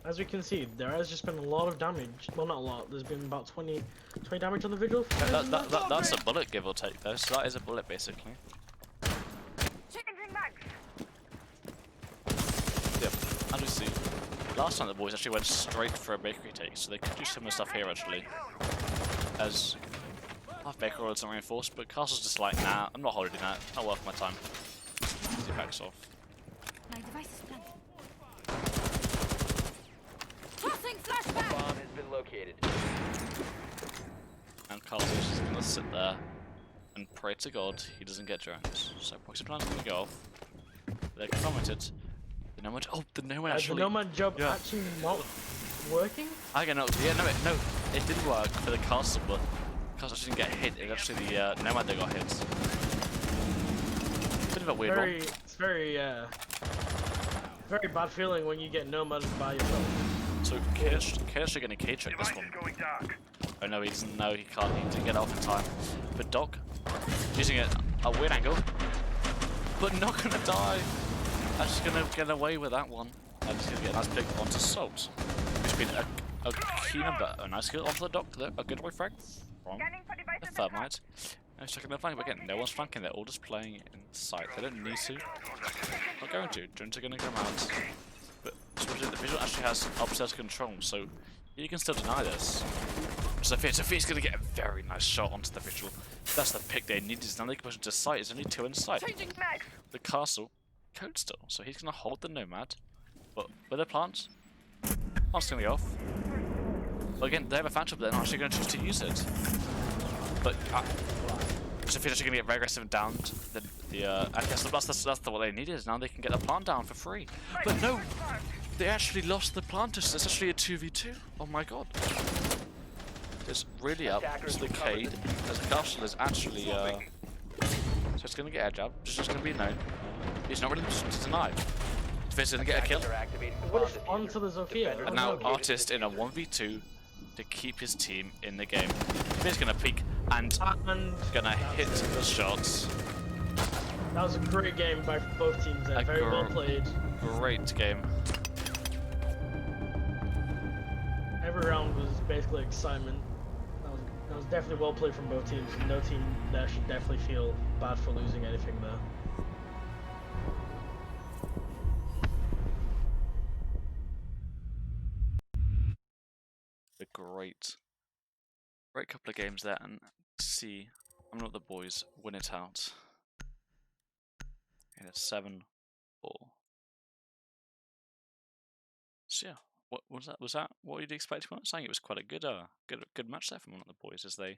As we can see, there has just been a lot of damage. Well, not a lot. There's been about 20 damage on the vigil. That's a bullet, give or take, though. So that is a bullet, basically. Changing mags. Yep. As we see, last time the boys actually went straight for a bakery take, so they could do similar stuff here, actually. As half bakery rolls are reinforced, but Castle's just like, nah, I'm not holding that. Not worth my time. He backs off. My device is planted. Tossing flashback. Bomb has been located. And Castle's just gonna sit there and pray to God he doesn't get drones. So proxy plan's gonna go off. They're commented. The Nomad. Oh, the Nomad The actually. Nomad job yeah. actually not working. I get knocked. Yeah, no, it did work for the Castle, but Castle didn't get hit. It was actually the Nomad that got hit. Bit of a weird one. It's very bad feeling when you get Nomad by yourself. So Chaos are getting a K-trick this Device one. is going dark. Oh no, he doesn't know, he can't, he didn't get it off in time. But Doc, using it a weird angle, but not gonna die. I'm just gonna get away with that one. I'm just gonna get a nice pick onto Salt. It's been a key number, a nice kill onto the Doc, a good way frag from Scanning for devices the in front. Thermite. No checking their flank, but again, no one's flanking, they're all just playing in sight. They don't need to. Not going to, drones are gonna come out. But the visual actually has upstairs control, so you can still deny this. Sophia's gonna get a very nice shot onto the visual. That's the pick they need. Now they can push into sight. There's only 2 in sight. Changing mags. The Castle, code still, so he's gonna hold the Nomad. But with the plants, plant's gonna go off. But again, they have a phantom, but they're not actually gonna choose to use it. But Sophia's actually gonna get very aggressive and downed. I guess that's what they needed. Now they can get the plant down for free. But no, they actually lost the planters. It's actually a 2v2. Oh my god. It's really up. It's the Cade. As the Castle is actually so it's gonna get a jab. It's just gonna be known. He's not really to deny. Sophia's gonna get a kill. Attackers are activating the What bomb if diffuser. onto the Sophia? Defenders And now located Artist in a 1v2 to keep his team in the game. Sophia's gonna peek and And gonna hit the shots. that was a great game by both teams there. Very well played. Great game. Every round was basically excitement. That was definitely well played from both teams. No team there should definitely feel bad for losing anything there. A great couple of games there, and see, I'm not the boys win it out in a 7-4. So yeah, what was that? Was that what you'd expect from it? Saying it was quite a good match there from one of the boys as they.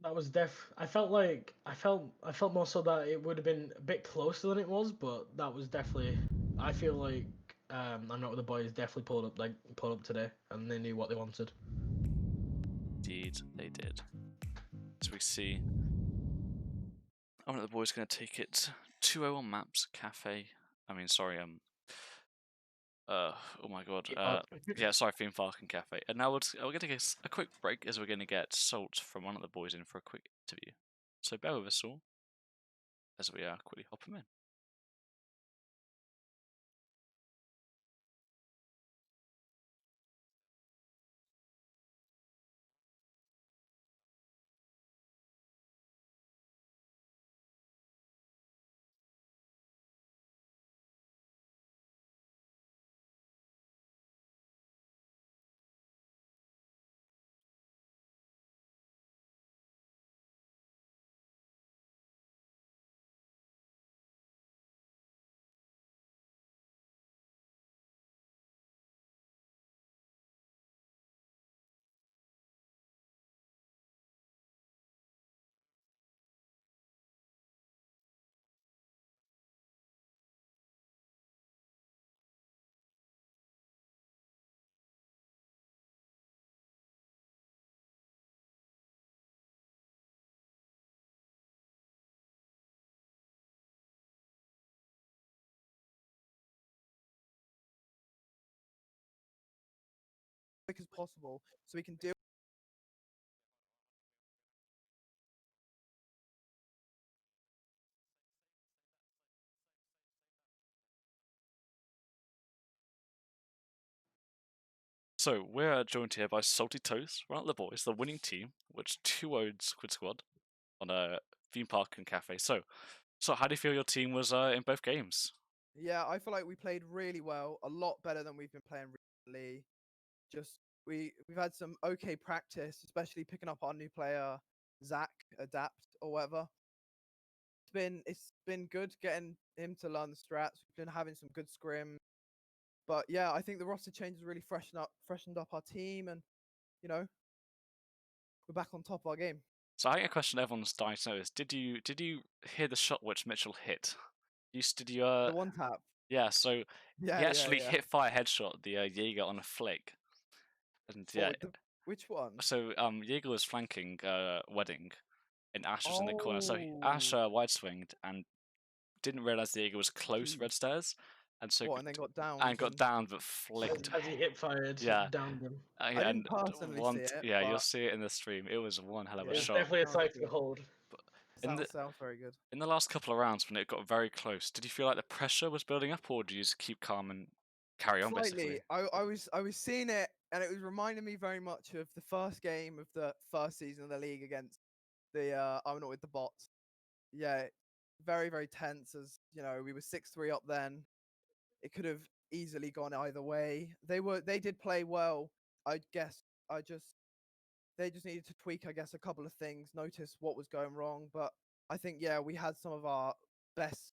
That was I felt more so that it would have been a bit closer than it was, but that was definitely. I feel like I'm not the boys definitely pulled up today, and they knew what they wanted. Indeed, they did. As we see, one of the boys going to take it 2-0 on maps. Cafe. I mean, sorry. Oh my god. Yeah, sorry, Theme Park and Cafe. And now we're going to get a quick break as we're going to get Salt from one of the boys in for a quick interview. So bear with us all as we quickly hop him in. quick as possible so we can deal. So we're joined here by Salty Toast, one of the boys, the winning team, which 2-0'd Squid Squad on a theme park and cafe. So how do you feel your team was in both games? Yeah, I feel like we played really well, a lot better than we've been playing recently. Just we've had some okay practice, especially picking up our new player Zach Adapt or whatever. It's been good getting him to learn the strats. We've been having some good scrim, but yeah, I think the roster changes really freshened up our team, and you know we're back on top of our game. So I think a question everyone's dying to know is: Did you hear the shot which Mitchell hit? Did you The one tap. Yeah, so he Yeah, actually yeah. hit fire headshot the Jaeger on a flick, and yeah. Which one? So Jaeger was flanking Wedding, and Ash was in the corner. So Ash Oh, wide swinged and didn't realize Jaeger was close jeez. red stairs, and so What? And then got down. and got down but flicked. As he hit fired, Yeah. downed him. I Yeah, didn't and personally see it. yeah, you'll but see it in the stream. It was one hell of a It's shot. definitely a Sounds sight to good. behold. But in the Sounds very good. in the last couple of rounds when it got very close, did you feel like the pressure was building up, or did you just keep calm and carry on basically? Slightly. I was seeing it, and it was reminding me very much of the first game of the first season of the league against the I'm not with the bots. Yeah, very tense. As you know, we were 6-3 up then. It could have easily gone either way. They did play well. I guess they just needed to tweak, I guess, a couple of things, notice what was going wrong. But I think, yeah, we had some of our best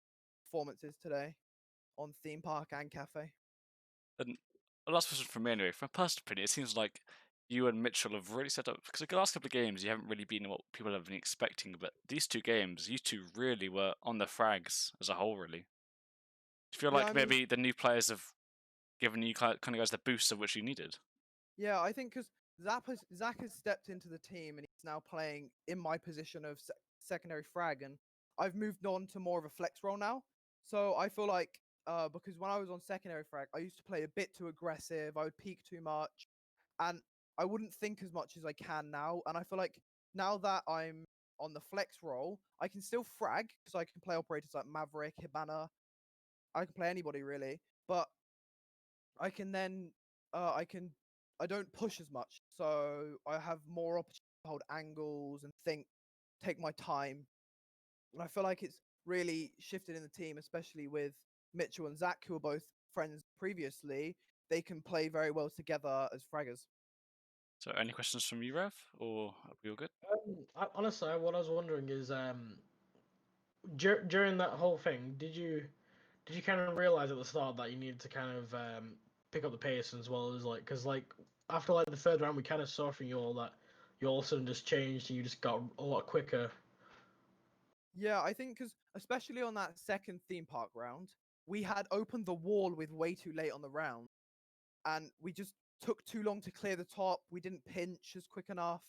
performances today on theme park and cafe. And the last question from me anyway, from a personal opinion, it seems like you and Mitchell have really set up, because the last couple of games you haven't really been what people have been expecting, but these two games, you two really were on the frags as a whole, really. Do you feel Yeah, like I mean, maybe the new players have given you kind of guys the boost of which you needed? yeah, I think because Zach has stepped into the team and he's now playing in my position of secondary frag, and I've moved on to more of a flex role now. So I feel like because when I was on secondary frag, I used to play a bit too aggressive. I would peek too much, and I wouldn't think as much as I can now. And I feel like now that I'm on the flex role, I can still frag because I can play operators like Maverick, Hibana. I can play anybody really, but I can then I don't push as much, so I have more opportunity to hold angles and take my time. And I feel like it's really shifted in the team, especially with Mitchell and Zach, who are both friends previously. They can play very well together as fraggers. So any questions from you, Rev, or are we all good? Honestly, what I was wondering is, during that whole thing, did you kind of realize at the start that you needed to kind of pick up the pace as well as because after the third round, we kind of saw from you all that you all of a sudden just changed and you just got a lot quicker. Yeah, I think because especially on that second theme park round, we had opened the wall with way too late on the round. and we just took too long to clear the top. We didn't pinch as quick enough,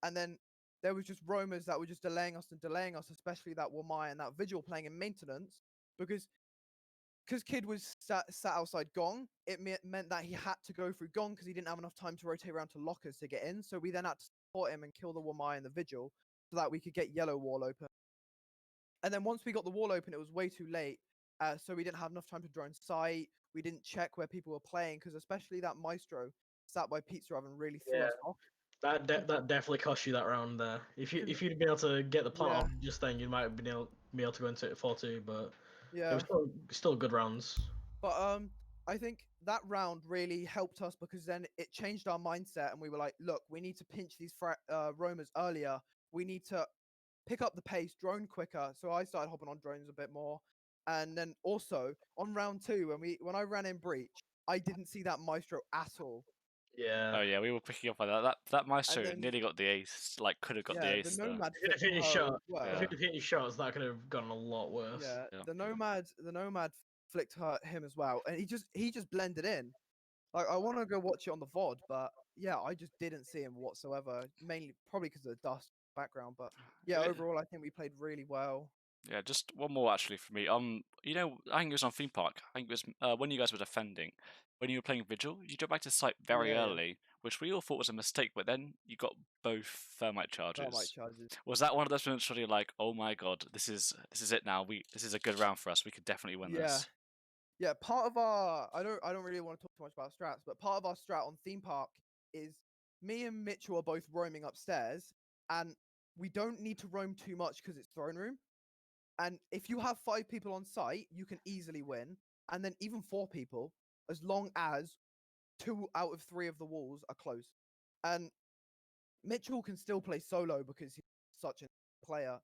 and then there was just roamers that were just delaying us and delaying us, especially that Wamai and that Vigil playing in maintenance, because Kid was sat outside Gong. It meant that he had to go through Gong because he didn't have enough time to rotate around to lockers to get in. So we then had to support him and kill the Wamai and the Vigil so that we could get yellow wall open. And then once we got the wall open, it was way too late. So we didn't have enough time to drone sight. We didn't check where people were playing because especially that Maestro sat by Pizza Oven really threw Yeah. us off. That definitely cost you that round there. If you'd been able to get the plant off just then, you might have been able to go into it 4-2, but it Yeah. was still good rounds. But I think that round really helped us because then it changed our mindset and we were like, look, we need to pinch these roamers earlier. We need to pick up the pace, drone quicker. So I started hopping on drones a bit more. And then also on round 2, when I ran in breach, I didn't see that Maestro at all. Yeah. Oh yeah, we were picking up on that. That Maestro then- nearly got the ace. Like could have got the Yeah, ace. the There. Nomad If you'd have flicked hit your her shot, as well. if you'd have hit your shots, that could have gotten a lot worse. Yeah, Yeah. the Nomad flicked him as well, and he just blended in. Like I want to go watch it on the VOD, but yeah, I just didn't see him whatsoever. Mainly probably because of the dust background, but yeah, Really? overall I think we played really well. Yeah, just one more actually for me. You know, I think it was on Theme Park. I think it was when you guys were defending, when you were playing Vigil, you dropped back to site very Yeah, yeah. early, which we all thought was a mistake. But then you got both thermite charges. Thermite charges. Was that one of those moments where you're like, oh my god, this is it now. This is a good round for us. We could definitely win Yeah. this. Yeah, part of our I don't really want to talk too much about strats, but part of our strat on Theme Park is me and Mitchell are both roaming upstairs, and we don't need to roam too much because it's throne room. And if you have 5 people on site, you can easily win, and then even 4 people, as long as 2 out of 3 of the walls are closed. And Mitchell can still play solo because he's such a player.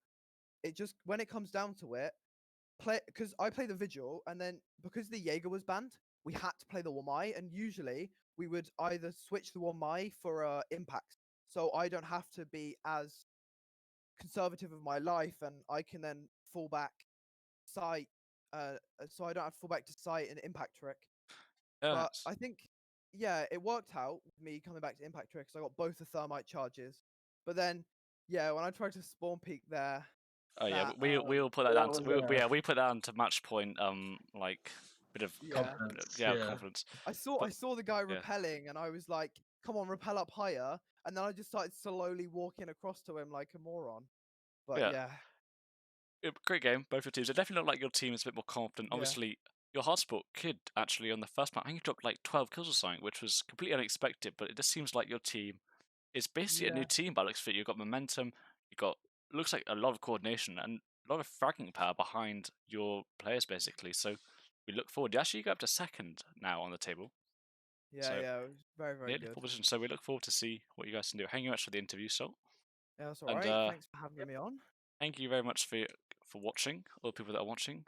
It just when it comes down to it, because I play the Vigil, and then because the Jaeger was banned, we had to play the Wamai, and usually we would either switch the Wamai for impacts, so I don't have to be as conservative of my life, and I can then fall back sight, so I don't have to fall back to sight and impact trick. Yeah. But I think, yeah, it worked out with me coming back to impact trick, because I got both the thermite charges. But then, yeah, when I tried to spawn peek there. Oh yeah, that, we all put that down. We put that down to match point. Like bit of Yeah. confidence. I saw the guy yeah. repelling, and I was like, "Come on, repel up higher!" And then I just started slowly walking across to him like a moron. But Yeah. Great game, both your teams. It definitely looked like your team is a bit more confident. Yeah. Obviously, your hardsport Kid actually on the first map, I think he dropped like 12 kills or something, which was completely unexpected. But it just seems like your team is basically a new Yeah. team by the looks of it. You've got momentum. You've got looks like a lot of coordination and a lot of fragging power behind your players basically. So we look forward. You actually go up to second now on the table. Yeah, So, yeah, it was very, very nearly good. pole position. So we look forward to see what you guys can do. Thank you much for the interview, Salt. Yeah, that's And, alright. Thanks for having me on. Thank you very much for watching, all the people that are watching,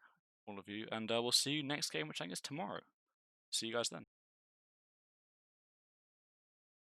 all of you. And we'll see you next game, which I think is tomorrow. See you guys then.